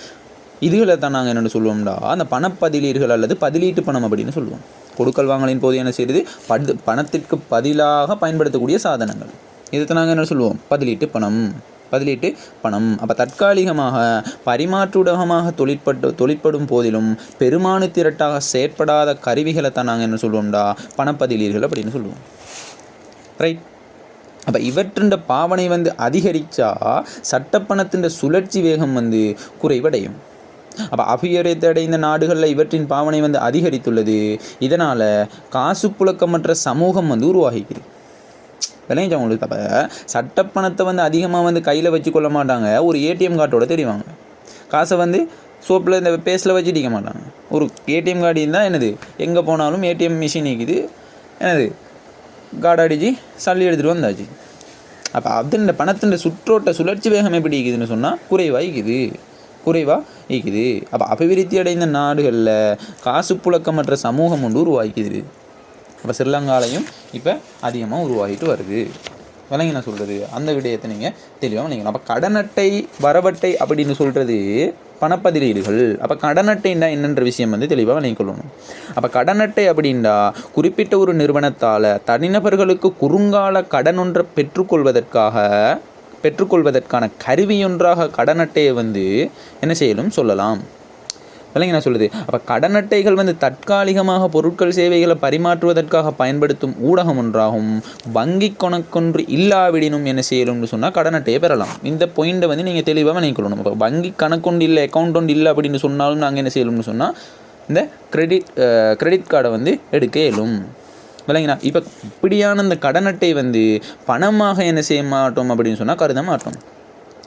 இதுகளை தான் நாங்கள் என்னென்னு சொல்லுவோம்டா அந்த பணப்பதிலீடுகள் அல்லது பதிலீட்டு பணம் அப்படின்னு சொல்லுவோம். கொடுக்கல் வாங்கலின் போது என்ன செய்யுது பணத்திற்கு பதிலாக பயன்படுத்தக்கூடிய சாதனங்கள். இதை நாங்கள் என்ன சொல்லுவோம் பதிலீட்டு பணம். அப்போ தற்காலிகமாக பரிமாற்றுடகமாக தொழிற்படும் போதிலும் பெருமானு திரட்டாக செயற்படாத கருவிகளை தான் நாங்கள் என்ன சொல்லுவோம்டா பணப்பதிலீடுகள் அப்படின்னு சொல்லுவோம். ரைட். அப்போ இவற்றின் பாவனை அதிகரித்தா சட்டப்பணத்தின் சுழற்சி வேகம் குறைவடையும். அப்போ அபிவிருத்தி நாடுகளில் இவற்றின் பாவனை அதிகரித்துள்ளது. இதனால் காசு புழக்கமற்ற சமூகம் உருவாகிக்கிறது. விளைஞ்சா உங்களுக்கு. அப்போ சட்டப்பணத்தை அதிகமாக கையில் வச்சு கொள்ள மாட்டாங்க, ஒரு ஏடிஎம் கார்டோட தெரிவாங்க. காசை சோப்பில் இந்த பேஸில் வச்சுட்டிக்க மாட்டாங்க. ஒரு ஏடிஎம் கார்டு இருந்தால் என்னது எங்கே போனாலும் ஏடிஎம் மிஷின் இருக்குது, என்னது கார்டு அடித்து சல்லி எடுத்துகிட்டு வந்தாச்சு. அப்போ அது இந்த பணத்தின் சுழற்சி வேகம் எப்படி இருக்குதுன்னு சொன்னால் குறைவாக இருக்குது. அப்போ அபிவிருத்தி அடைந்த நாடுகளில் காசு புழக்கமற்ற சமூகம் உருவாகிக்குது. அப்போ ஸ்ரீலங்காலையும் இப்போ அதிகமாக உருவாகிட்டு வருது. விளங்கி நான் சொல்கிறது அந்த விடயத்தை நீங்கள் தெளிவாக விளங்கணும். அப்போ கடன் அட்டை வரவட்டை அப்படின்னு சொல்கிறது பணப்பதிலீடுகள். அப்போ கடன் அட்டைன்னா என்னென்ற விஷயம் தெளிவாக விளங்கிக்கொள்ளணும். அப்போ கடன் அட்டை அப்படின்னா குறிப்பிட்ட ஒரு நிறுவனத்தால் தனிநபர்களுக்கு குறுங்கால கடன் ஒன்றை பெற்றுக்கொள்வதற்கான கருவியொன்றாக கடன் அட்டையை என்ன செய்யலும் சொல்லலாம். விளங்கி நான் சொல்லுது. அப்போ கடன் அட்டைகள் தற்காலிகமாக பொருட்கள் சேவைகளை பரிமாற்றுவதற்காக பயன்படுத்தும் ஊடகம் ஒன்றாகும். வங்கி கணக்கொன்று இல்லாவிடனும் என்ன செய்யலும்னு சொன்னால் கடன் அட்டையை பெறலாம். இந்த பாயிண்ட்டை நீங்கள் தெளிவாக விளங்கிக்கொள்ளணும். இப்போ வங்கி கணக்கொண்டு இல்லை, அக்கௌண்ட் ஒன்று இல்லை அப்படின்னு சொன்னாலும் நாங்கள் என்ன செய்யலும்னு சொன்னால் இந்த கிரெடிட் கார்டை எடுக்க இயலும். விளங்கினா இப்போ இப்படியான இந்த கடன் அட்டை பணமாக என்ன செய்ய மாட்டோம் அப்படின்னு சொன்னால் கருத மாட்டோம்.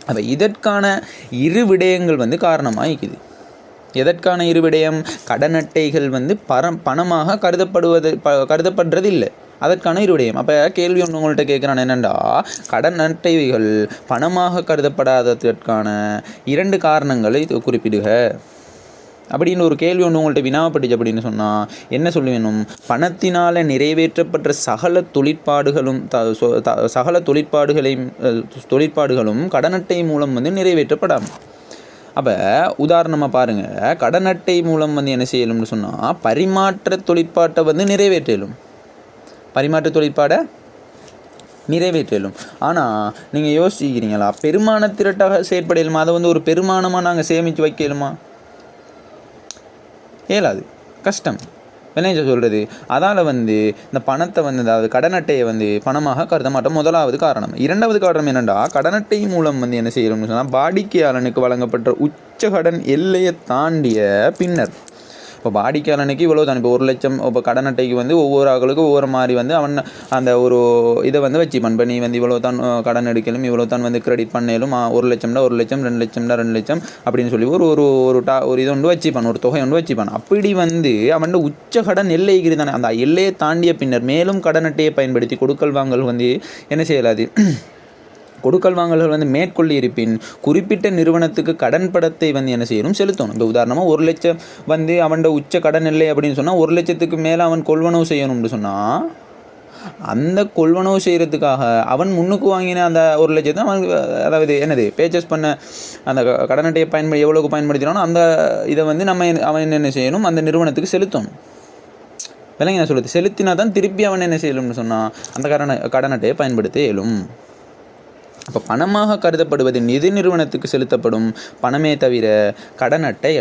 அப்போ இதற்கான இரு விடயங்கள் காரணமாக இருக்குது. எதற்கான இரு விடயம்? கடன் அட்டைகள் பணமாக கருதப்படுறது இல்லை, அதற்கான இரு விடயம். அப்போ கேள்வி ஒன்று உங்கள்கிட்ட கேட்குறான் என்னென்னா கடன் அட்டைகள் பணமாக கருதப்படாததற்கான 2 காரணங்களை குறிப்பிடுக அப்படின்னு ஒரு கேள்வி ஒன்று உங்கள்கிட்ட வினாப்பட்டுச்சு அப்படின்னு சொன்னால் என்ன சொல்ல வேணும்? பணத்தினால் நிறைவேற்றப்பட்ட சகல தொழிற்பாடுகளும் கடன் அட்டை மூலம் நிறைவேற்றப்படாமல். அப்போ உதாரணமாக பாருங்கள், கடன் அட்டை மூலம் என்ன செய்யலும்னு சொன்னால் பரிமாற்ற தொழிற்பாட்டை நிறைவேற்றலும். நிறைவேற்றலும். ஆனால் நீங்கள் யோசிக்கிறீங்களா பெருமான திரட்டாக செயற்படலுமா? அதை ஒரு பெருமானமாக நாங்கள் சேமித்து வைக்கலுமா? இயலாது, கஷ்டம். விளைஞ்ச சொல்கிறது. அதால் வந்து இந்த பணத்தை வந்து அதாவது கடன் அட்டையை வந்து பணமாக கருத மாட்டோம். முதலாவது காரணம். இரண்டாவது காரணம் என்னென்னா கடன் அட்டை மூலம் வந்து என்ன செய்யணும்னு சொன்னால் வாடிக்கையாளனுக்கு வழங்கப்பட்ட உச்ச கடன் எல்லையை தாண்டிய பின்னர் இப்போ வாடிக்கையாளனுக்கு இவ்வளோ தான் இப்போ 1 லட்சம் இப்போ கடன் அட்டைக்கு வந்து ஒவ்வொரு ஆளுக்கும் ஒவ்வொரு மாதிரி வந்து அவன் அந்த ஒரு இதை வந்து வச்சுப்பான். இப்போ நீ வந்து இவ்வளோ தான் கடன் எடுக்கலும் இவ்வளோ தான் வந்து கிரெடிட் பண்ணலும் 1 லட்சம்னா 1 லட்சம் 2 லட்சம்னா 2 லட்சம் அப்படின்னு சொல்லி ஒரு ஒரு ஒரு இது ஒன்று வச்சுப்பான், ஒரு தொகை ஒன்று வச்சுப்பான். அப்படி வந்து அவன் உச்ச கடன் எல்லைக்கு தானே அந்த எல்லையை தாண்டிய பின்னர் மேலும் கடன் அட்டையை பயன்படுத்தி கொடுக்கல் வாங்கல் வந்து என்ன செய்யலாது கொடுக்கல் வாங்கல்கள் வந்து மேற்கொள்ளி இருப்பின் குறிப்பிட்ட நிறுவனத்துக்கு கடன் படத்தை வந்து என்ன செய்யணும் செலுத்தணும். இப்போ உதாரணமாக 1 லட்சம் வந்து அவன் உச்ச கடன் இல்லை அப்படின்னு சொன்னால் 1 லட்சத்துக்கு மேலே அவன் கொள்வனவு செய்யணும்னு சொன்னால் அந்த கொள்வனவு செய்கிறதுக்காக அவன் முன்னுக்கு வாங்கின அந்த 1 லட்சத்தை அவன் அதாவது என்னது பேச்சஸ் பண்ண அந்த கடன் அட்டையை எவ்வளோக்கு பயன்படுத்தினானோ அந்த இதை வந்து அவன் என்ன செய்யணும் அந்த நிறுவனத்துக்கு செலுத்தணும். விலங்கி நான் சொல்லுது செலுத்தினா தான் திருப்பி அவன் என்ன செய்யணும்னு சொன்னால் அந்த கடன் அட்டையை பயன்படுத்த இயலும். அப்போ பணமாக கருதப்படுவது நிதி நிறுவனத்துக்கு செலுத்தப்படும் பணமே தவிர கடன் அட்டை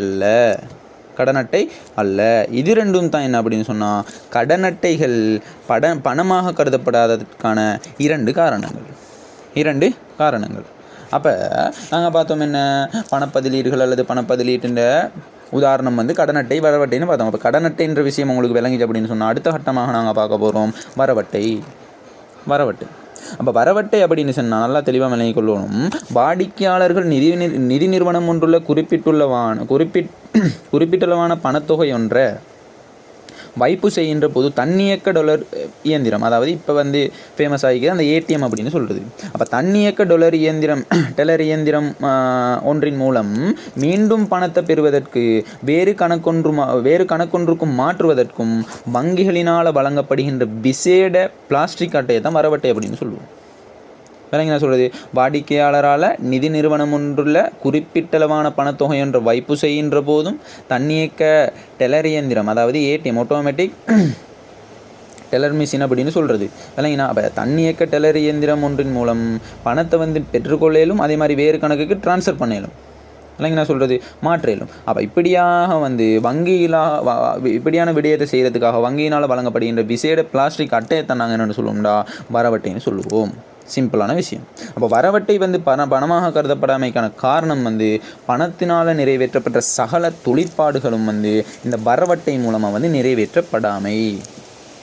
அல்ல. இது ரெண்டும் தான் என்ன அப்படின்னு சொன்னால் கடன் அட்டைகள் பணமாக கருதப்படாததற்கான 2 காரணங்கள். அப்போ நாங்கள் பார்த்தோம் என்ன பணப்பதிலீடுகள் அல்லது பணப்பதிலீட்டுன்ற உதாரணம் வந்து கடன் அட்டை வரவட்டைன்னு பார்த்தோம். அப்போ கடன் அட்டைன்ற விஷயம் உங்களுக்கு விளங்கிச்சு அப்படின்னு சொன்னால் அடுத்த கட்டமாக நாங்கள் பார்க்க போகிறோம் வரவட்டை. அப்போ வரவட்டை அப்படின்னு சொன்னால் நல்லா தெளிவாக விளங்கிக் கொள்ளணும். வாடிக்கையாளர்கள் நிதி நிறுவனம் ஒன்றுள்ள குறிப்பிட்டுள்ளவான பணத்தொகை ஒன்றை வைப்பு செய்கின்ற போது தன்னியக்க டொலர் இயந்திரம் அதாவது இப்போ வந்து ஃபேமஸ் ஆகிக்கிறது அந்த ஏடிஎம் அப்படின்னு சொல்கிறது. அப்போ தன்னியக்க டெலர் இயந்திரம் ஒன்றின் மூலம் மீண்டும் பணத்தை பெறுவதற்கு வேறு கணக்கொன்றுக்கும் மாற்றுவதற்கும் வங்கிகளினால் வழங்கப்படுகின்ற விசேட பிளாஸ்டிக் அட்டையை தான் வரவட்டை அப்படின்னு சொல்லுவோம். விளங்கி நான் சொல்கிறது வாடிக்கையாளரால் நிதி நிறுவனம் ஒன்றுள்ள குறிப்பிட்டளவான பணத்தொகை ஒன்றை வைப்பு செய்கின்ற போதும் தன்னியக்க டெலர் இயந்திரம் அதாவது ஏடிஎம் ஆட்டோமேட்டிக் டெலர் மிஷின் அப்படின்னு சொல்கிறது. விளங்கினா அப்போ தன்னியக்க டெலர் இயந்திரம் ஒன்றின் மூலம் பணத்தை வந்து பெற்றுக்கொள்ளையிலும் அதே மாதிரி வேறு கணக்குக்கு டிரான்ஸ்ஃபர் பண்ணலும். இல்லைங்க நான் சொல்கிறது மாற்றலும். அப்போ இப்படியாக வந்து இப்படியான விடயத்தை செய்கிறதுக்காக வங்கியினால் வழங்கப்படுகின்ற விசேட பிளாஸ்டிக் அட்டையை தான் நாங்கள் என்னென்னு சொல்லுவோம்டா வரவட்டைன்னு சொல்லுவோம். சிம்பிளான விஷயம். அப்போ வரவட்டை வந்து பணமாக கருதப்படாமைக்கான காரணம் வந்து பணத்தினால் நிறைவேற்றப்பட்ட சகல தொழிற்பாடுகளும் வந்து இந்த வரவட்டை மூலமாக வந்து நிறைவேற்றப்படாமை.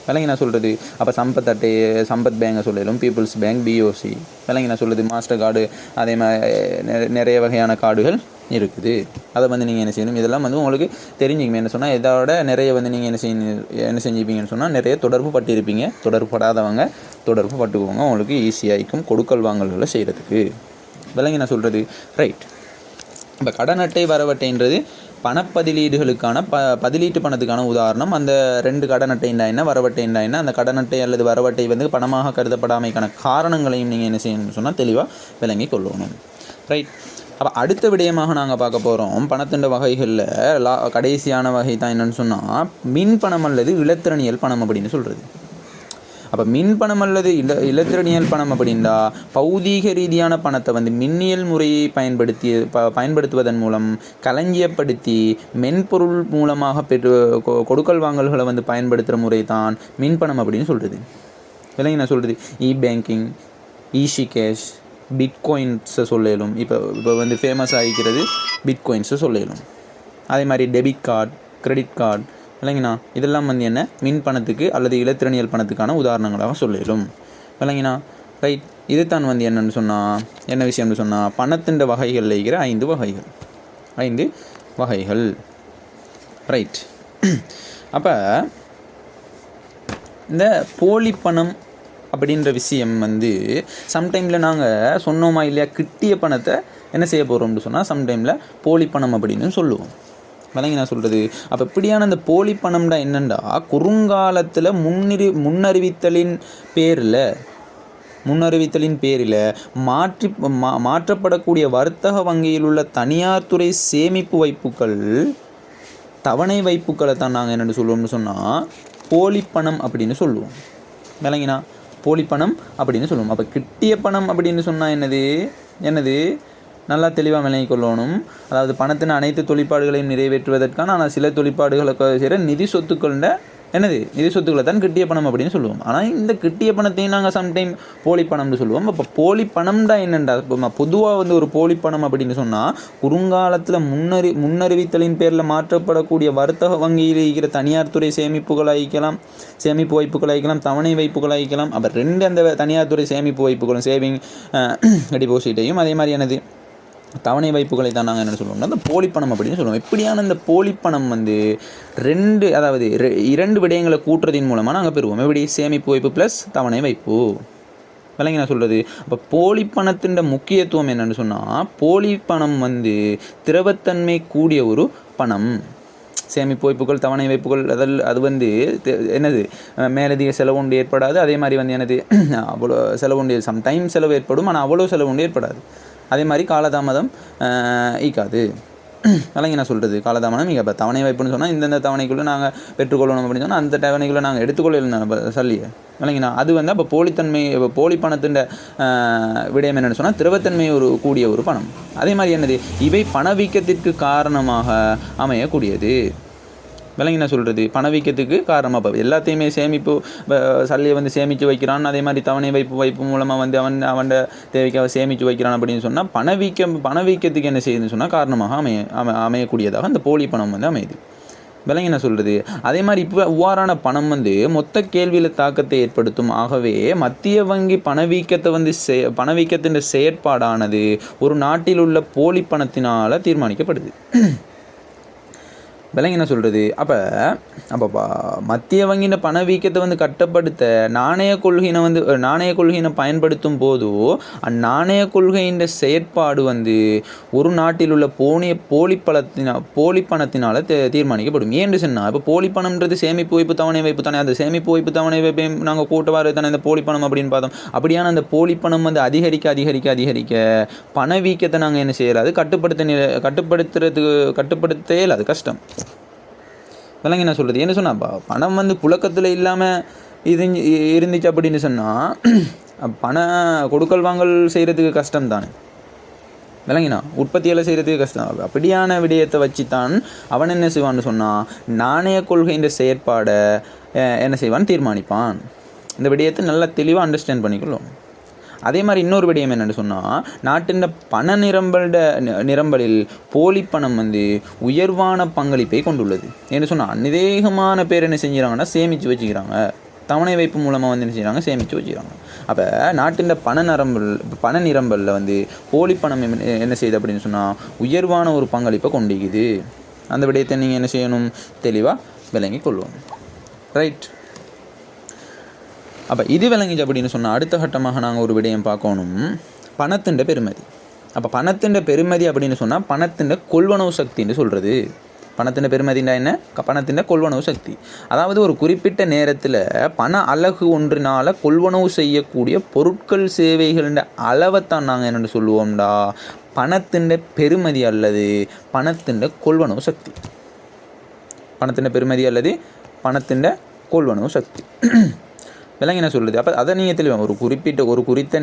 விளங்கி நான் சொல்கிறது அப்போ சம்பத் பேங்கை சொல்லலும் பீப்புள்ஸ் பேங்க் பிஓசி விளங்கி நான் சொல்கிறது மாஸ்டர் கார்டு அதே மாதிரி நிறைய வகையான கார்டுகள் இருக்குது. அதை வந்து நீங்கள் என்ன செய்யணும் இதெல்லாம் வந்து உங்களுக்கு தெரிஞ்சுக்கணும். என்ன சொன்னால் இதோட நிறைய வந்து நீங்கள் என்ன செஞ்சுப்பீங்கன்னு சொன்னால் நிறைய தொடர்பு பட்டிருப்பீங்க. தொடர்பு படாதவங்க தொடர்பு பட்டுக்குவாங்க. உங்களுக்கு ஈஸியாக இருக்கும் கொடுக்கல் வாங்கல்களை செய்கிறதுக்கு. விளங்கி நான் சொல்கிறது ரைட். இப்போ கடன் அட்டை வரவட்டைன்றது பணப்பதிலீடுகளுக்கான பதிலீட்டு பணத்துக்கான உதாரணம். அந்த 2 கடன் அட்டைண்டா என்ன வரவட்டைண்டா என்ன அந்த கடன் அட்டை அல்லது வரவட்டை வந்து பணமாக கருதப்படாமைக்கான காரணங்களையும் நீங்கள் என்ன செய்யணும்னு சொன்னால் தெளிவாக விளங்கி கொள்ளணும். ரைட். அப்போ அடுத்த விடயமாக நாங்கள் பார்க்க போகிறோம் பணத்தின் வகைகளில் கடைசியான வகை தான் என்னென்னு சொன்னால் மின் பணம் அல்லது இலத்திரனியல் பணம் அப்படின்னு சொல்கிறது. அப்போ மின் பணம் அல்லது இலத்திரனியல் பணம் அப்படின்னா பௌதீக ரீதியான பணத்தை வந்து மின்னியல் முறையை பயன்படுத்துவதன் மூலம் களஞ்சியப்படுத்தி மென்பொருள் மூலமாக கொடுக்கல் வாங்கல்களை வந்து பயன்படுத்துகிற முறை தான் மின் பணம் அப்படின்னு சொல்கிறது. இல்லைங்க நான் சொல்கிறது பேங்கிங் ஈஸி கேஷ் பிட்காயின்ஸை சொல்லலும். இப்போ வந்து ஃபேமஸ் ஆகிக்கிறது பிட்காயின்ஸை சொல்லலும். அதே மாதிரி டெபிட் கார்டு கிரெடிட் கார்டு விளங்கினா இதெல்லாம் வந்து என்ன மின் பணத்துக்கு அல்லது இலத்திரனியல் பணத்துக்கான உதாரணங்களாக சொல்லலும். விளங்கினா ரைட். இது தான் வந்து என்னென்னு சொன்னால் என்ன விஷயம்னு சொன்னால் பணத்தின் வகைகளில் இருக்கிற 5 வகைகள். ரைட். அப்போ இந்த போலி பணம் அப்படின்ற விஷயம் வந்து சம்டைமில் நாங்கள் சொன்னோமா இல்லையா கிட்டிய பணத்தை என்ன செய்ய போகிறோம்னு சொன்னால் சம்டைமில் போலி பணம் அப்படின்னு சொல்லுவோம். விளங்கி நான் சொல்கிறது அப்போ இப்படியான இந்த போலி பணம்டா என்னென்னா குறுங்காலத்தில் முன்னறிவித்தலின் பேரில் மாற்றப்படக்கூடிய வர்த்தக வங்கியில் உள்ள தனியார் துறை சேமிப்பு வைப்புகள் தவணை வைப்புகளை தான் நாங்கள் என்னென்னு சொல்லுவோம்னு சொன்னால் போலி பணம் அப்படின்னு சொல்லுவோம். விளங்கினா போலி பணம் அப்படின்னு சொல்லுவோம். அப்போ கிட்டிய பணம் அப்படின்னு சொன்னால் என்னது நல்லா தெளிவாக விளங்கிக் கொள்ளணும். அதாவது பணத்தின் அனைத்து தொழிற்பாடுகளையும் நிறைவேற்றுவதற்கான ஆனால் சில தொழிற்பாடுகளுக்கு செய்கிற நிதி சொத்துக்கள என்னது நிதி சொத்துக்களை தான் கிட்டிய பணம் அப்படின்னு சொல்லுவோம். ஆனால் இந்த கிட்டிய பணத்தையும் நாங்கள் சம்டைம் போலி பணம்னு சொல்லுவோம். அப்போ போலி பணம்டா என்னண்டா, இப்போ பொதுவாக வந்து ஒரு போலி பணம் அப்படின்னு சொன்னால் குறுங்காலத்தில் முன்னறிவித்தலின் பேரில் மாற்றப்படக்கூடிய வர்த்தக வங்கியில் இருக்கிற தனியார் துறை சேமிப்புகள் அழிக்கலாம், சேமிப்பு வைப்புகள் அழிக்கலாம், தவணை வைப்புகள் அழிக்கலாம். அப்போ ரெண்டு அந்த தனியார் துறை சேமிப்பு வைப்புகளும் சேவிங் டெபாசிட்டையும் அதே மாதிரி என்னது தவணை வைப்புகளை தான் நாங்கள் என்ன சொல்லுவோம்னா அந்த போலிப்பணம் அப்படின்னு சொல்லுவோம். இப்படியான இந்த போலிப்பணம் வந்து இரண்டு விடயங்களை கூட்டுறதின் மூலமாக நாங்கள் பெறுவோம். எப்படி சேமிப்பு வைப்பு ப்ளஸ் தவணை வைப்பு. விளங்கி நான் சொல்கிறது. அப்போ போலிப்பணத்தின் முக்கியத்துவம் என்னென்னு சொன்னால் போலிப்பணம் வந்து திரவத்தன்மை கூடிய ஒரு பணம். சேமிப்பு வைப்புகள் தவணை வைப்புகள் அது வந்து என்னது மேலதிக செலவு ஒன்று ஏற்படாது. அதே மாதிரி வந்து என்னது அவ்வளோ செலவு ஒன்று சம்டைம் செலவு ஏற்படும், ஆனால் அவ்வளோ செலவு ஒன்று ஏற்படாது. அதே மாதிரி காலதாமதம் ஈக்காது. விளங்கி நான் சொல்கிறது. காலதாமதம் இங்கே இப்போ தவணை வைப்புன்னு சொன்னால் இந்தந்த தவணைக்குள்ளே நாங்கள் பெற்றுக்கொள்ளணும் அப்படின்னு சொன்னால் அந்த தவணைக்குள்ளே நாங்கள் எடுத்துக்கொள்ளலாம் சொல்லியே. விளங்கினா அது வந்து அப்போ போலித்தன்மை போலி பணத்தின் விடயம் என்னென்னு சொன்னால் திரவத்தன்மை கூடிய ஒரு பணம். அதே மாதிரி என்னது இவை பணவீக்கத்திற்கு காரணமாக அமையக்கூடியது. விளங்கி நான் சொல்கிறது. பணவீக்கத்துக்கு காரணமாக இப்போ எல்லாத்தையுமே சேமிப்பு சல்லியை வந்து சேமித்து வைக்கிறான். அதே மாதிரி தவணை வைப்பு மூலமாக வந்து அவன் தேவைக்காக சேமித்து வைக்கிறான் அப்படின்னு சொன்னால் பணவீக்கத்துக்கு என்ன செய்யுதுன்னு சொன்னால் காரணமாக அமையக்கூடியதாக அந்த போலி பணம் வந்து அமையுது. விளங்கி நான் சொல்கிறது. அதே மாதிரி இப்போ இவ்வாறான பணம் வந்து மொத்த கேள்வியில் தாக்கத்தை ஏற்படுத்தும். ஆகவே மத்திய வங்கி பணவீக்கத்தை வந்து பணவீக்கத்தின் செயற்பாடானது ஒரு நாட்டில் உள்ள போலி பணத்தினால் தீர்மானிக்கப்படுது. விளங்கி என்ன சொல்கிறது. அப்போ மத்திய வங்கியின் பணவீக்கத்தை வந்து கட்டுப்படுத்த நாணய கொள்கையினை பயன்படுத்தும் போது அந்நாணய கொள்கையின் செயற்பாடு வந்து ஒரு நாட்டில் உள்ள போலி பணத்தினால் தீர்மானிக்கப்படும். ஏன்னு சொன்னால் இப்போ போலி பணம்ன்றது சேமிப்பு வைப்பு தவணை வைப்பு தானே. அந்த சேமிப்பு வைப்பு தவணை வைப்பையும் நாங்கள் கூட்டவாறு தானே இந்த போலி பணம் அப்படின்னு பார்த்தோம். அப்படியான அந்த போலி பணம் வந்து அதிகரிக்க பணவீக்கத்தை நாங்கள் என்ன செய்யறாது கட்டுப்படுத்தவே இல்லை. அது கஷ்டம். விளங்கி நான் சொல்கிறது. என்ன சொன்னால் பணம் வந்து புழக்கத்தில் இல்லாமல் இருந்துச்சு அப்படின்னு சொன்னால் பண கொடுக்கல் வாங்கல் செய்கிறதுக்கு கஷ்டம் தானே. விளங்கினா உற்பத்தியெல்லாம் செய்கிறதுக்கு கஷ்டம். அப்படியான விடயத்தை வச்சு தான் அவன் என்ன செய்வான்னு சொன்னால் நாணய கொள்கைன்ற செயற்பாடை என்ன செய்வான்னு தீர்மானிப்பான். இந்த விடயத்தை நல்லா தெளிவாக அண்டர்ஸ்டாண்ட் பண்ணிக்கொள்ளும். அதே மாதிரி இன்னொரு விடயம் என்னென்னு சொன்னால் நாட்டின் பண நிரம்பலில் போலி பணம் வந்து உயர்வான பங்களிப்பை கொண்டுள்ளது. என்று சொன்னால் அநேகமான பேர் என்ன செஞ்சுறாங்கன்னா சேமித்து வச்சுக்கிறாங்க. தவணை வைப்பு மூலமாக வந்து என்ன செய்கிறாங்க சேமித்து வச்சுக்கிறாங்க. அப்போ நாட்டின் பண நிரம்பலில் வந்து போலி பணம் என்ன செய்யுது அப்படின்னு சொன்னால் உயர்வான ஒரு பங்களிப்பை கொண்டிருக்குது. அந்த விடயத்தை நீங்கள் என்ன செய்யணும் தெளிவாக விளங்கி கொள்வோம். ரைட். அப்போ இது விளங்கிச்சு அப்படின்னு சொன்னால் அடுத்த கட்டமாக நாங்கள் ஒரு விடயம் பார்க்கணும், பணத்தின் பெருமதி. அப்போ பணத்தின் பெருமதி அப்படின்னு சொன்னால் பணத்தின் கொள்வனவு சக்தின்னு சொல்கிறது. பணத்தின் பெருமதினா என்ன? பணத்தின் கொள்வனவு சக்தி. அதாவது ஒரு குறிப்பிட்ட நேரத்தில் பண அலகு ஒன்றினால் கொள்வனவு செய்யக்கூடிய பொருட்கள் சேவைகளின் அளவைத்தான் நாங்கள் என்னென்னு சொல்லுவோம்டா பணத்தின் பெருமதி அல்லது பணத்தின் கொள்வனவு சக்தி. பணத்தின் பெருமதி அல்லது பணத்தின் கொள்வனவு சக்தி. விளங்கி என்ன சொல்கிறது. அப்போ அதை நீங்கள் தெளிவாங்க. ஒரு குறித்த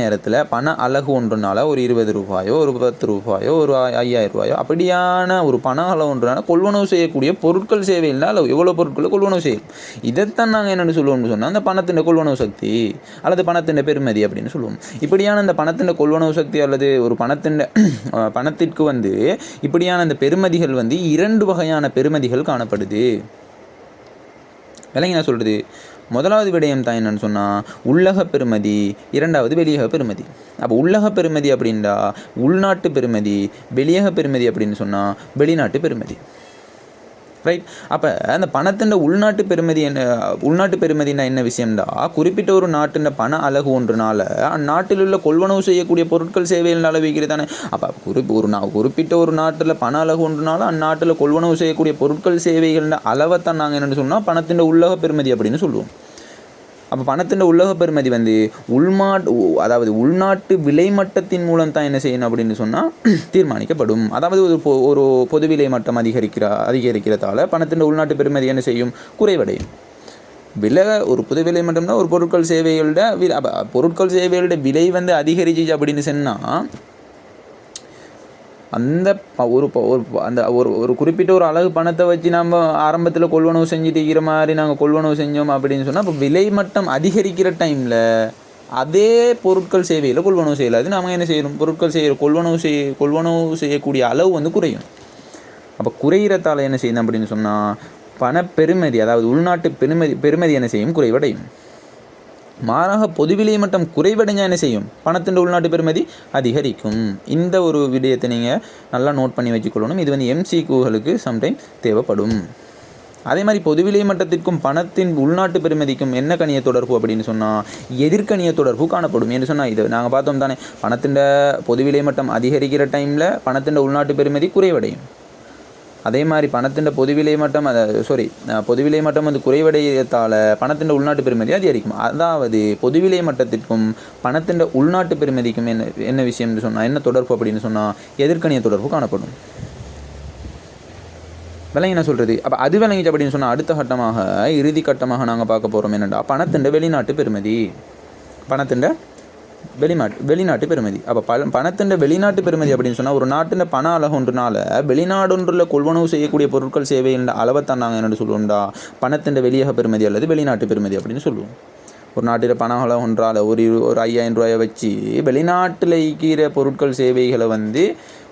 நேரத்தில் பண அலகு ஒன்றுனால ஒரு 20 ரூபாயோ ஒரு 10 ரூபாயோ ஒரு 5000 ரூபாயோ அப்படியான ஒரு பண அளவு ஒன்றுனால கொள்வனவு செய்யக்கூடிய பொருட்கள் சேவையில் அளவு எவ்வளோ பொருட்களை கொள்வனவு செய்யும். இதைத்தான் நாங்கள் என்னென்னு சொல்லுவோம்னு சொன்னால் அந்த பணத்தின் கொள்வனவு சக்தி அல்லது பணத்தின் பெருமதி அப்படின்னு சொல்லுவோம். இப்படியான அந்த பணத்தின் கொள்வனவு சக்தி அல்லது ஒரு பணத்திற்கு வந்து இப்படியான அந்த பெருமதிகள் வந்து 2 வகையான பெருமதிகள் காணப்படுது. விளங்கி நான் சொல்கிறது. முதலாவது விடயம் தான் என்னென்னு சொன்னால் உள்ளக பெருமதி, இரண்டாவது வெளியக பெருமதி. அப்போ உள்ளக பெருமதி அப்படின்டா உள்நாட்டு பெருமதி, வெளியக பெருமதி அப்படின்னு சொன்னால் வெளிநாட்டு பெருமதி. ரைட். அப்போ அந்த பணத்தின் உள்நாட்டு பெருமதினா என்ன விஷயம்டா குறிப்பிட்ட ஒரு நாட்டின் பண அலகு ஒன்றுனால அந்நாட்டில் உள்ள கொள்வனவு செய்யக்கூடிய பொருட்கள் சேவைகள் அளவிக்கிறது தானே. அப்போ குறிப்பிட்ட ஒரு நாட்டில் பண அலகு ஒன்றுனால அந்நாட்டில் கொள்வனவு செய்யக்கூடிய பொருட்கள் சேவைகள் அளவைத்தான் நாங்கள் என்னென்னு சொன்னால் பணத்தின் உள்ளக பெருமதி அப்படின்னு சொல்லுவோம். அப்போ பணத்தின் உள்ளக பெருமதி வந்து உள்நாட்டு விலை மட்டத்தின் மூலம் தான் என்ன செய்யணும் அப்படின்னு சொன்னால் தீர்மானிக்கப்படும். அதாவது ஒரு பொது விலை மட்டம் அதிகரிக்கிறதால பணத்தின் உள்நாட்டு பெருமதி என்ன செய்யும் குறைவடையும். ஒரு பொது விலை மட்டம்னா ஒரு பொருட்கள் சேவைகளோட விலை வந்து அதிகரிச்சு அப்படின்னு சொன்னால் அந்த அந்த ஒரு குறிப்பிட்ட ஒரு அழகு பணத்தை வச்சு நம்ம ஆரம்பத்தில் கொள்வனவு செஞ்சுட்டு இருக்கிற மாதிரி நாங்கள் கொள்வனவு செஞ்சோம் அப்படின்னு சொன்னால் இப்போ விலை மட்டம் அதிகரிக்கிற டைமில் அதே பொருட்கள் சேவையில் கொள்வனவு செய்யலாது. நம்ம என்ன செய்யணும், பொருட்கள் கொள்வனவு செய்யக்கூடிய அளவு வந்து குறையும். அப்போ குறையிறதால என்ன செய்யணும் அப்படின்னு சொன்னால் பணப்பெருமதி, அதாவது உள்நாட்டு பெருமதி என்ன செய்யும், குறைவடையும். மாறாக பொதுவிலை மட்டம் குறைவடைஞ்சால் என்ன செய்யும், பணத்தின் உள்நாட்டு பெருமதி அதிகரிக்கும். இந்த ஒரு விடயத்தை நீங்கள் நல்லா நோட் பண்ணி வச்சுக்கொள்ளணும். இது வந்து MCQகளுக்கு சம்டைம் தேவைப்படும். அதே மாதிரி பொதுவிலை மட்டத்திற்கும் பணத்தின் உள்நாட்டு பெருமதிக்கும் என்ன கணிய தொடர்பு அப்படின்னு சொன்னால் எதிர்கணிய தொடர்பு காணப்படும் என்று சொன்னால் இது நாங்கள் பார்த்தோம் தானே. பணத்தின் பொதுவிலை மட்டம் அதிகரிக்கிற டைமில் பணத்தின் உள்நாட்டு பெருமதி குறைவடையும். அதே மாதிரி பணத்தின் பொதுவிலை மட்டம் பொதுவிலை மட்டம் வந்து குறைவடையத்தால் பணத்தின் உள்நாட்டு பெருமதி அதிகரிக்கும். அதாவது பொதுவிலை மட்டத்திற்கும் பணத்தின் உள்நாட்டு பெருமதிக்கும் என்ன விஷயம்னு சொன்னால் என்ன தொடர்பு அப்படின்னு சொன்னால் எதிர்கணிய தொடர்பு காணப்படும். விளங்கி என்ன சொல்கிறது. அப்போ அது விளங்கிச்சு அப்படின்னு சொன்னால் அடுத்த கட்டமாக இறுதி கட்டமாக நாங்கள் பார்க்க போகிறோம் என்னென்னா பணத்தின் வெளிநாட்டு பெருமதி. பணத்தின் வெளிநாட்டு பெருமதி. அப்போ பணத்தின் வெளிநாட்டு பெருமதி அப்படின்னு சொன்னால் ஒரு நாட்டின் பண அலகு ஒன்றுனால வெளிநாடொன்றில் கொள்வனவு செய்யக்கூடிய பொருட்கள் சேவையின் அளவைத்தான் நாங்கள் என்னென்னு சொல்லுவோம்டா பணத்தின் வெளியக பெருமதி அல்லது வெளிநாட்டு பெருமதி அப்படின்னு சொல்லுவோம். ஒரு நாட்டில் பண அலகு ஒன்றால் ஒரு 5,000 ரூபாயை வச்சு வெளிநாட்டில் இருக்கிற பொருட்கள் சேவைகளை வந்து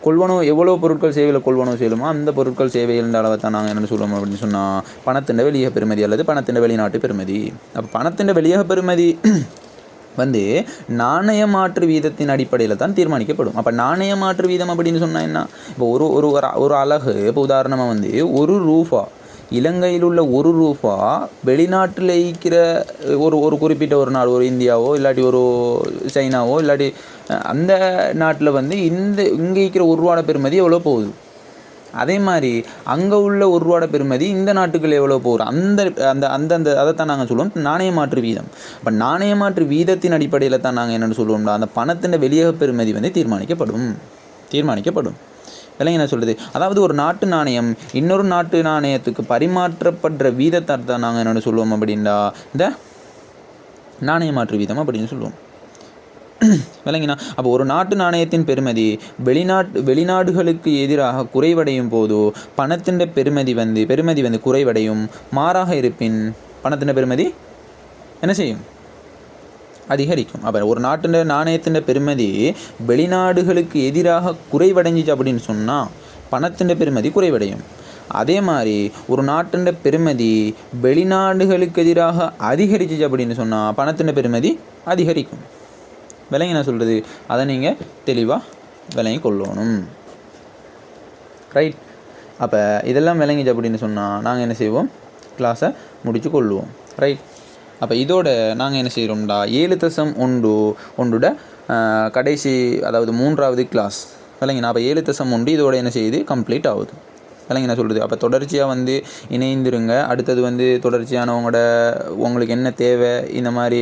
கொள்வனவு எவ்வளோ பொருட்கள் சேவையில் கொள்வனவு செய்யலுமோ அந்த பொருட்கள் சேவைகளின் அளவை தான் நாங்கள் என்னென்னு சொல்லுவோம் அப்படின்னு சொன்னால் பணத்தின் வெளியக பெருமதி அல்லது பணத்தின் வெளிநாட்டு பெருமதி. அப்போ பணத்தின் வெளியக பெருமதி வந்து நாணய மாற்று வீதத்தின் அடிப்படையில் தான் தீர்மானிக்கப்படும். அப்போ நாணய மாற்று வீதம் அப்படின்னு சொன்னால் என்ன, இப்போ ஒரு அலகு, இப்போ உதாரணமாக வந்து ₹1 இலங்கையில் உள்ள ₹1 வெளிநாட்டில் இருக்கிற ஒரு குறிப்பிட்ட ஒரு நாடு, ஒரு இந்தியாவோ இல்லாட்டி ஒரு சைனாவோ இல்லாட்டி அந்த நாட்டில் வந்து இங்கே இருக்கிற ₹1 பெருமதி எவ்வளோ போகுது, அதே மாதிரி அங்கே உள்ள ₹1 பெருமதி இந்த நாட்டுக்குள்ள எவ்வளோ போகிறோம் அந்த அதைத்தான் நாங்கள் சொல்லுவோம் நாணய மாற்று வீதம். அப்போ நாணய மாற்று வீதத்தின் அடிப்படையில் தான் நாங்கள் என்னென்னு சொல்லுவோம்னா அந்த பணத்தின் வெளியக பெருமதி வந்து தீர்மானிக்கப்படும். விலைங்க என்ன சொல்கிறது, அதாவது ஒரு நாட்டு நாணயம் இன்னொரு நாட்டு நாணயத்துக்கு பரிமாற்றப்படுற வீதத்தை தான் நாங்கள் என்னென்னு சொல்லுவோம் அப்படின்னா இந்த நாணய மாற்று வீதம் அப்படின்னு சொல்லுவோம். விளங்கினா. அப்போ ஒரு நாட்டு நாணயத்தின் பெருமதி வெளிநாடுகளுக்கு எதிராக குறைவடையும் போது பணத்தின் பெருமதி வந்து குறைவடையும். மாறாக இருப்பின் பணத்தின் பெருமதி என்ன செய்யும், அதிகரிக்கும். அப்போ ஒரு நாட்டின் நாணயத்தின் பெருமதி வெளிநாடுகளுக்கு எதிராக குறைவடைஞ்சிச்சு அப்படின்னு சொன்னால் பணத்தின் பெருமதி குறைவடையும். அதே மாதிரி ஒரு நாட்டின் பெருமதி வெளிநாடுகளுக்கு எதிராக அதிகரிச்சிச்சு அப்படின்னு சொன்னால் பணத்தின் பெருமதி அதிகரிக்கும். விலைங்க என்ன சொல்கிறது, அதை நீங்கள் தெளிவாக விளங்கி கொள்ளணும். ரைட். அப்போ இதெல்லாம் விளங்கிச்சு அப்படின்னு சொன்னால் நாங்கள் என்ன செய்வோம், கிளாஸை முடித்து கொள்வோம். ரைட். அப்போ இதோட நாங்கள் என்ன செய்கிறோம்டா 7.1 கடைசி, அதாவது 3வது கிளாஸ். விளங்கினா. அப்போ 7.1 இதோட என்ன செய்யுது, கம்ப்ளீட் ஆகுது. விளங்கி என்ன சொல்கிறது. அப்போ தொடர்ச்சியாக வந்து இணைந்துருங்க. அடுத்தது வந்து தொடர்ச்சியான உங்களுக்கு என்ன தேவை, இந்த மாதிரி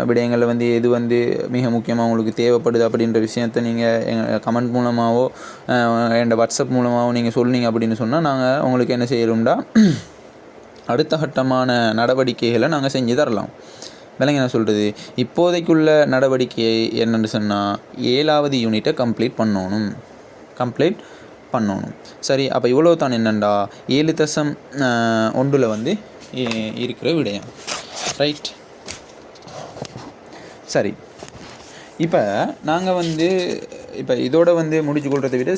விடயங்களில் வந்து எது வந்து மிக முக்கியமாக உங்களுக்கு தேவைப்படுது அப்படின்ற விஷயத்தை நீங்கள் எங்கள் கமெண்ட் மூலமாகவோ என் வாட்ஸ்அப் மூலமாகவோ நீங்கள் சொன்னீங்க அப்படின்னு சொன்னால் நாங்கள் உங்களுக்கு என்ன செய்கிறோம்டா அடுத்த கட்டமான நடவடிக்கைகளை நாங்கள் செஞ்சு தரலாம். விளங்கி என்ன சொல்கிறது. இப்போதைக்குள்ள நடவடிக்கை என்னென்னு சொன்னால் 7வது யூனிட்டை கம்ப்ளீட் பண்ணணும். சரி. அப்போ இவ்வளோ தான் என்னென்னா 7.1 வந்து இருக்கிற விடயம். ரைட். சரி. இப்போ நாங்கள் வந்து இதோட வந்து முடிச்சு கொள்றதை விட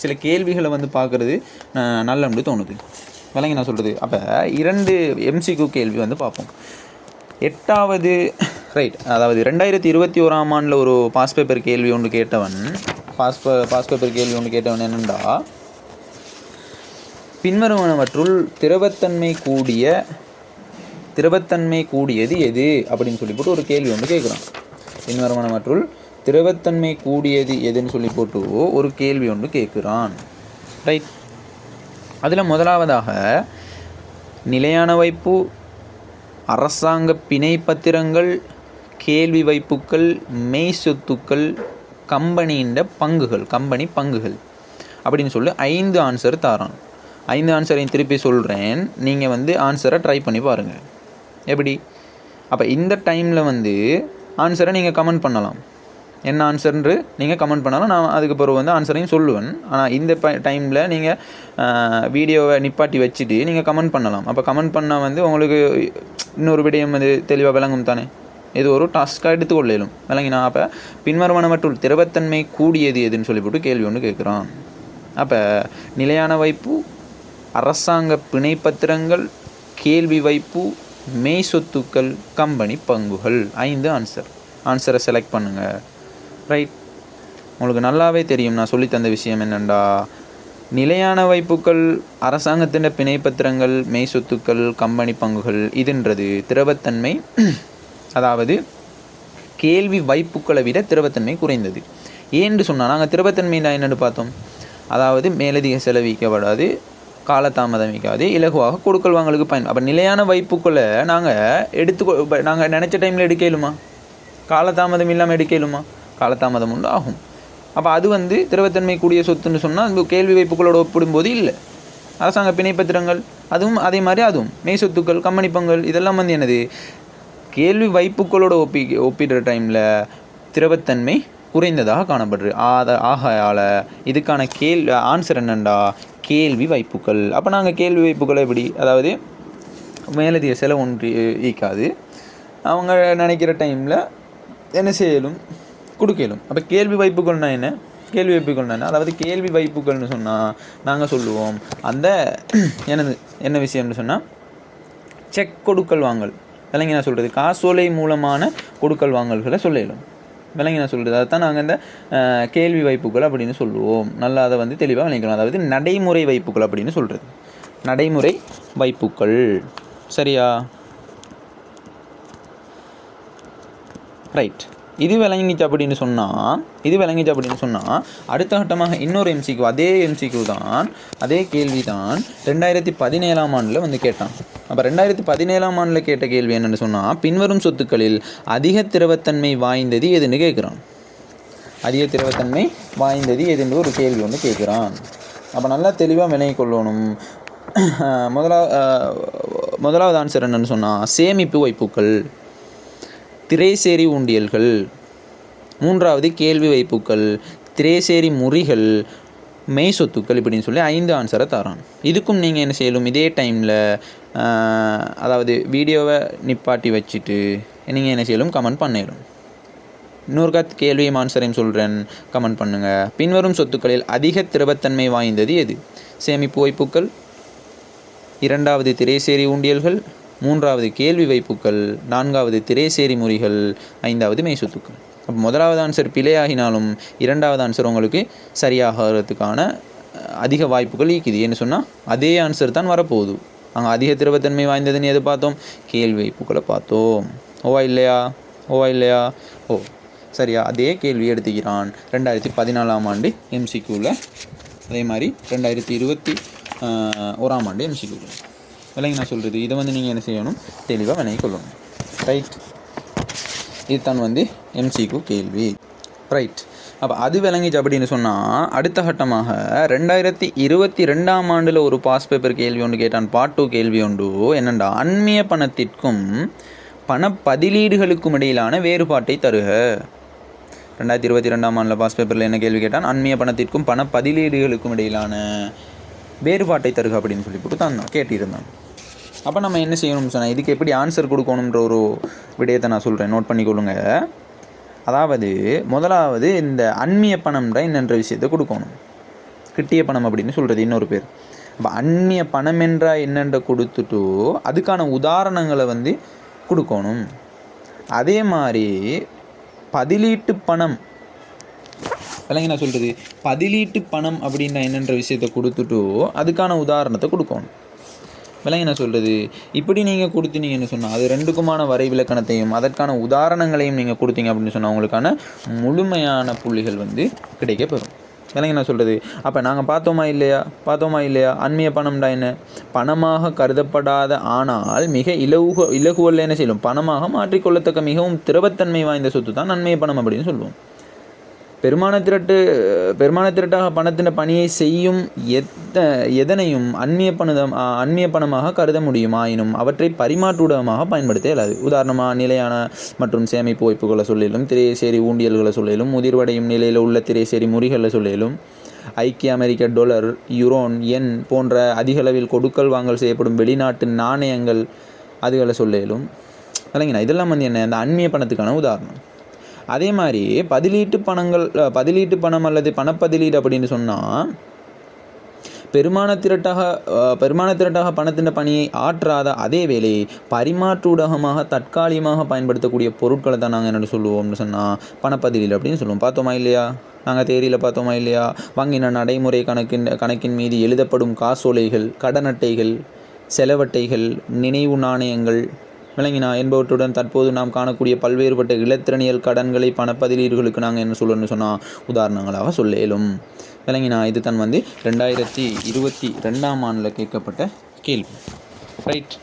சில கேள்விகளை வந்து பார்க்குறது நல்லன்னு தோணுது. விளங்கி நான் சொல்கிறது. அப்போ 2 MCQ கேள்வி வந்து பார்ப்போம். 8வது ரைட், அதாவது 2021ஆம் ஆண்டில் ஒரு பாஸ் பேப்பர் கேள்வி ஒன்று கேட்டவன் என்னென்னா பின்வருவனவற்றுள் திரவத்தன்மை கூடியது எது அப்படின்னு சொல்லி போட்டு ஒரு கேள்வி ஒன்று கேட்குறான். பின்வருவனவற்றுள் திரவத்தன்மை கூடியது எதுன்னு சொல்லி போட்டு ஒரு கேள்வி ஒன்று கேட்குறான். ரைட். அதில் முதலாவதாக நிலையான வைப்பு, அரசாங்க பிணை பத்திரங்கள், கேள்வி வைப்புக்கள், மெய் சொத்துக்கள், கம்பெனி பங்குகள் அப்படின்னு சொல்லி 5 ஆன்சர் தாரான். 5 ஆன்சரையும் திருப்பி சொல்கிறேன், நீங்கள் வந்து ஆன்சரை ட்ரை பண்ணி பாருங்கள் எப்படி. அப்போ இந்த டைமில் வந்து ஆன்சரை நீங்கள் கமெண்ட் பண்ணலாம். என்ன ஆன்சர்ன்று நீங்கள் கமெண்ட் பண்ணாலும் நான் அதுக்கு பிறகு வந்து ஆன்சரையும் சொல்லுவேன். ஆனால் இந்த டைமில் நீங்கள் வீடியோவை நிப்பாட்டி வச்சுட்டு நீங்கள் கமெண்ட் பண்ணலாம். அப்போ கமெண்ட் பண்ணால் வந்து உங்களுக்கு இன்னொரு விடயம் வந்து தெளிவாக விளங்கும் தானே. இது ஒரு டாஸ்க்காக எடுத்துக்கொள்ளும் விளங்கினா. அப்போ பின்வருவனவற்றுள் திரவத்தன்மை கூடியது எதுன்னு சொல்லிவிட்டு கேள்வி ஒன்று கேட்குறான். அப்போ நிலையான வைப்பு, அரசாங்க பிணைப்பத்திரங்கள், கேள்வி வைப்பு, மெய் சொத்துக்கள், கம்பெனி பங்குகள். 5 ஆன்சரை செலக்ட் பண்ணுங்கள். ரைட். உங்களுக்கு நல்லாவே தெரியும் நான் சொல்லி தந்த விஷயம் என்னென்னா, நிலையான வைப்புக்கள், அரசாங்கத்தின் பிணைப்பத்திரங்கள், மெய் சொத்துக்கள், கம்பெனி பங்குகள் இதுன்றது திரவத்தன்மை, அதாவது கேள்வி வைப்புக்களை விட திரவத்தன்மை குறைந்தது. ஏன்னு சொன்னால் நாங்கள் திரவத்தன்மைனா என்னென்னு பார்த்தோம். அதாவது மேலதிக செலவிக்கப்படாது, காலதாமதமிக்காது, இலகுவாக கொடுக்கல் வாங்கலுக்கு பயன். அப்போ நிலையான வைப்புக்களை நாங்கள் நினச்ச டைமில் எடுக்கலுமா? காலதாமதம் இல்லாமல் எடுக்கலுமா? காலதாமதம் உண்டு ஆகும். அப்போ அது வந்து திரவத்தன்மை கூடிய சொத்துன்னு சொன்னால் அந்த கேள்வி வைப்புகளோடு ஒப்பிடும்போது இல்லை. அரசாங்க பிணைப்பத்திரங்கள் அதுவும் அதே மாதிரி, அதுவும் மெய் சொத்துக்கள், கம்பெனி பங்குகள் இதெல்லாம் வந்து என்னது கேள்வி வைப்புகளோடு ஒப்பிடுற டைமில் திரவத்தன்மை குறைந்ததாக காணப்படுது. ஆகையால் இதுக்கான ஆன்சர் என்னண்டா கேள்வி வைப்புக்கள். அப்போ நாங்கள் கேள்வி வைப்புக்களை எப்படி, அதாவது மேலதிக செலவு ஒன்று ஈக்காது, அவங்க நினைக்கிற டைமில் என்ன செய்யலும் கொடுக்கலும். அப்போ கேள்வி வைப்புகள்னா என்ன? கேள்வி வைப்புகள்னா என்ன? அதாவது கேள்வி வைப்புகள்னு சொன்னால் நாங்கள் சொல்லுவோம் அந்த என்ன விஷயம்னு சொன்னால் செக் கொடுக்கல் வாங்கல். விளங்கி நான் சொல்கிறது காசோலை மூலமான கொடுக்கல் வாங்கல்களை சொல்லலும். விளங்கி நான் சொல்கிறது அதைத்தான் நாங்கள் இந்த கேள்வி வைப்புகள் அப்படின்னு சொல்லுவோம். நல்லா அதை வந்து தெளிவாக விளங்கிக்கலாம். அதாவது நடைமுறை வைப்புகள் அப்படின்னு சொல்கிறது. நடைமுறை வைப்புகள். சரியா? ரைட். இது விளங்கிச்சு அப்படின்னு சொன்னால் அடுத்த கட்டமாக இன்னொரு எம்சிக்யூ, அதே எம்சிக்யூ தான், அதே கேள்வி தான் 2017ஆம் ஆண்டில் வந்து கேட்டான். அப்போ 2017ஆம் ஆண்டில் கேட்ட கேள்வி என்னென்னு சொன்னால் பின்வரும் சொத்துக்களில் அதிக திரவத்தன்மை வாய்ந்தது எதுன்னு கேட்குறான். அதிக திரவத்தன்மை வாய்ந்தது எதுன்னு ஒரு கேள்வி ஒன்று கேட்குறான். அப்போ நல்லா தெளிவாக விளங்கிக் கொள்ளணும். முதலாவது ஆன்சர் என்னென்னு சொன்னால் சேமிப்பு வைப்புக்கள், திரைசேரி உண்டியல்கள். மூன்றாவது கேள்வி வைப்புக்கள், திரைசேரி முறிகள், மெய் சொத்துக்கள் இப்படின்னு சொல்லி 5 ஆன்சரை தரான். இதுக்கும் நீங்கள் என்ன செய்யலும், இதே டைமில் அதாவது வீடியோவை நிப்பாட்டி வச்சுட்டு நீங்கள் என்ன செய்யலும் கமெண்ட் பண்ணிடும். இன்னொரு கேள்வியும் ஆன்சரையும் சொல்கிறேன், கமெண்ட் பண்ணுங்கள். பின்வரும் சொத்துக்களில் அதிக திரவத்தன்மை வாய்ந்தது எது? சேமிப்பு வைப்புக்கள், இரண்டாவது திரைசேரி உண்டியல்கள், மூன்றாவது கேள்வி வைப்புக்கள், நான்காவது திரைசேரி முறிகள், 5வது மெய் சொத்துக்கள். அப்போ முதலாவது ஆன்சர் பிழையாகினாலும் இரண்டாவது ஆன்சர் உங்களுக்கு சரியாகிறதுக்கான அதிக வாய்ப்புகள் இருக்குது. ஏன்னு சொன்னால் அதே ஆன்சர் தான் வரப்போகுது. அங்கே அதிக திரவத்தன்மை வாய்ந்ததுன்னு எது பார்த்தோம்? கேள்வி வைப்புக்களை பார்த்தோம். ஓவா இல்லையா? ஓ சரியா. அதே கேள்வி எடுத்துக்கிறான் 2014ஆம் ஆண்டு எம்சிக்யூவில், அதே மாதிரி 2021ஆம் ஆண்டு எம்சிக்யூவில். விளங்கி நான் சொல்கிறது இதை வந்து நீங்கள் என்ன செய்யணும், தெளிவாக விளங்கி கொள்ளணும். ரைட். இதுதான் வந்து எம்சிக்யூ கேள்வி. ரைட். அப்போ அது விளங்கிச்சு அப்படின்னு சொன்னால் அடுத்த கட்டமாக 2022ஆம் ஆண்டில் ஒரு பாஸ் பேப்பர் கேள்வி ஒன்று கேட்டான். பார்ட் 2 கேள்வி ஒன்று என்னென்னா, அந்நிய பணத்திற்கும் பண பதிலீடுகளுக்கும் இடையிலான வேறுபாட்டை தருக. 2022ஆம் ஆண்டில் பாஸ் பேப்பரில் என்ன கேள்வி கேட்டான்? அந்நிய பணத்திற்கும் பண பதிலீடுகளுக்கும் இடையிலான வேறுபாட்டை தருக அப்படின்னு சொல்லி போட்டு தான் கேட்டிருந்தான். அப்போ நம்ம என்ன செய்யணும்னு சொன்னால் இதுக்கு எப்படி ஆன்சர் கொடுக்கணுன்ற ஒரு விடயத்தை நான் சொல்கிறேன், நோட் பண்ணிக்கொள்ளுங்க. அதாவது முதலாவது இந்த அந்நிய பணம்ன்ற என்னென்ற விஷயத்தை கொடுக்கணும். கிட்டிய பணம் அப்படின்னு சொல்கிறது இன்னொரு பேர். அப்போ அந்நிய பணம் என்றால் என்னென்ற கொடுத்துட்டு அதுக்கான உதாரணங்களை வந்து கொடுக்கணும். அதே மாதிரி பதிலீட்டு பணம், விளங்கி நான் சொல்கிறது பதிலீட்டு பணம் அப்படின்னா என்னென்ற விஷயத்தை கொடுத்துட்டு அதுக்கான உதாரணத்தை கொடுக்கணும். விளங்கி நான் சொல்கிறது இப்படி நீங்கள் கொடுத்தீங்கன்னு சொன்னால் அது ரெண்டுக்குமான வரை விலக்கணத்தையும் அதற்கான உதாரணங்களையும் நீங்கள் கொடுத்தீங்க அப்படின்னு சொன்னால் உங்களுக்கான முழுமையான புள்ளிகள் வந்து கிடைக்கப்பெறும். விளங்கி நான் சொல்கிறது. அப்போ நாங்கள் பார்த்தோமா இல்லையா அந்நிய பணம்டா என்ன? பணமாக கருதப்படாத ஆனால் மிக இலகுவல்ல என்ன செய்யலும் பணமாக மாற்றிக்கொள்ளத்தக்க மிகவும் திரவத்தன்மை வாய்ந்த சொத்து தான் அந்நிய பணம் அப்படின்னு சொல்லுவோம். பெருமான திரட்டாக பணத்தின் பணியை செய்யும் எதனையும் அந்நிய பணமாக கருத முடியுமாயினும் அவற்றை பரிமாற்றூடகமாக பயன்படுத்த இயலாது. உதாரணமாக நிலையான மற்றும் சேமிப்பு வைப்புகளை சொல்லிலும், திரைசேரி ஊண்டியல்களை சொல்லிலும், முதிர்வடையும் நிலையில் உள்ள திரைசேரி முறிகளை சொல்லிலும், ஐக்கிய அமெரிக்க டொலர், யூரோன், எண் போன்ற அதிகளவில் கொடுக்கல் வாங்கல் செய்யப்படும் வெளிநாட்டு நாணயங்கள் அதுகளை சொல்லிலும் இல்லைங்கண்ணா. இதெல்லாம் வந்து என்ன, அந்த அந்நிய பணத்துக்கான உதாரணம். அதே மாதிரி பதிலீட்டு பணம் அல்லது பணப்பதிலீடு அப்படின்னு சொன்னால் பெருமான திரட்டாக பணத்தின் பணியை ஆற்றாத அதே வேளையை பரிமாற்றூடகமாக தற்காலிகமாக பயன்படுத்தக்கூடிய பொருட்களை தான் நாங்கள் என்ன சொல்லுவோம்னு சொன்னால் பணப்பதிலீடு அப்படின்னு சொல்லுவோம். பார்த்தோமா இல்லையா, நாங்கள் தேரியில் பார்த்தோமா இல்லையா, வாங்கின நடைமுறை கணக்கின் மீது எழுதப்படும் காசோலைகள், கடன் அட்டைகள், செலவட்டைகள், நினைவு நாணயங்கள் விளங்கினா என்பவற்றுடன் தற்போது நாம் காணக்கூடிய பல்வேறுபட்ட இலத்திரனியல் கடன்களை பணப்பதிலீடுகளுக்கு நாங்கள் என்ன சொல்லணும்னு சொன்னால் உதாரணங்களாக சொல்லேலும். விளங்கினா இது தான் வந்து 2022ஆம் ஆண்டில் கேட்கப்பட்ட கேள்வி. ரைட்,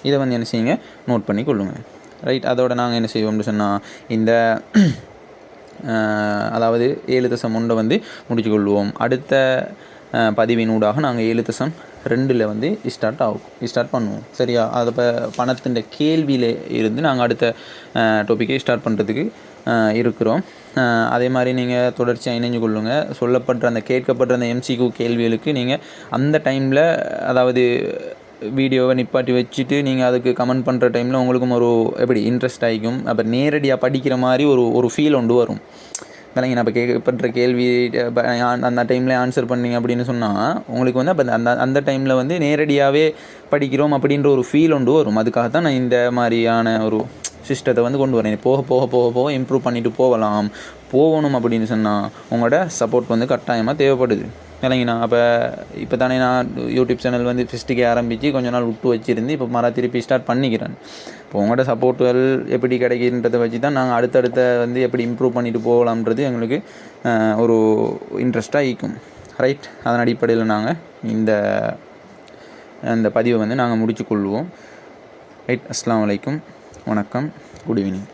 இதை வந்து என்ன செய்யுங்க, நோட் பண்ணி கொள்ளுங்கள். ரைட், அதோட நாங்கள் என்ன செய்வோம்னு சொன்னால் இந்த அதாவது 7.1 வந்து முடிச்சு கொள்வோம். அடுத்த பதிவினூடாக நாங்கள் 7.2 வந்து ஸ்டார்ட் பண்ணுவோம். சரியா, அதை இப்போ பணத்தின் கேள்வியில் இருந்து நாங்கள் அடுத்த டாப்பிக்கை ஸ்டார்ட் பண்ணுறதுக்கு இருக்கிறோம். அதே மாதிரி நீங்கள் தொடர்ச்சியாக இணைஞ்சு கொள்ளுங்கள். கேட்கப்படுற அந்த MCQ கேள்விகளுக்கு நீங்கள் அந்த டைமில், அதாவது வீடியோவை நிப்பாட்டி வச்சுட்டு நீங்கள் அதுக்கு கமெண்ட் பண்ணுற டைமில் உங்களுக்கும் ஒரு எப்படி இன்ட்ரெஸ்ட் ஆகிக்கும். அப்போ நேரடியாக படிக்கிற மாதிரி ஒரு ஃபீல் ஒன்று வரும். விளங்கி நான் இப்போ கேட்கப்படுற கேள்வி அந்த டைமில் ஆன்சர் பண்ணிங்க அப்படின்னு சொன்னால் உங்களுக்கு வந்து அப்போ அந்த டைமில் வந்து நேரடியாகவே படிக்கிறோம் அப்படின்ற ஒரு ஃபீல் ஒன்று வரும். அதுக்காகத்தான் நான் இந்த மாதிரியான ஒரு சிஸ்டத்தை வந்து கொண்டு வரேன். போக இம்ப்ரூவ் பண்ணிட்டு போகணும் அப்படின்னு சொன்னால் உங்களோட சப்போர்ட் வந்து கட்டாயமாக தேவைப்படுது. இல்லைங்கண்ணா, இப்போ தானே நான் யூடியூப் சேனல் வந்து ஃபஸ்ட்டுக்கே ஆரம்பித்து கொஞ்ச நாள் விட்டு வச்சுருந்து இப்போ திருப்பி ஸ்டார்ட் பண்ணிக்கிறேன். இப்போ உங்களோட சப்போர்ட்டுகள் எப்படி கிடைக்கின்றதை வச்சு தான் நாங்கள் அடுத்தடுத்த வந்து எப்படி இம்ப்ரூவ் பண்ணிட்டு போகலாம்ன்றது எங்களுக்கு ஒரு இன்ட்ரெஸ்ட்டாக இருக்கும். ரைட், அதன் அடிப்படையில் நாங்கள் இந்த பதிவை வந்து நாங்கள் முடிச்சு கொள்வோம். ரைட், அஸ்ஸலாமு அலைக்கும், வணக்கம், குட் ஈவினிங்.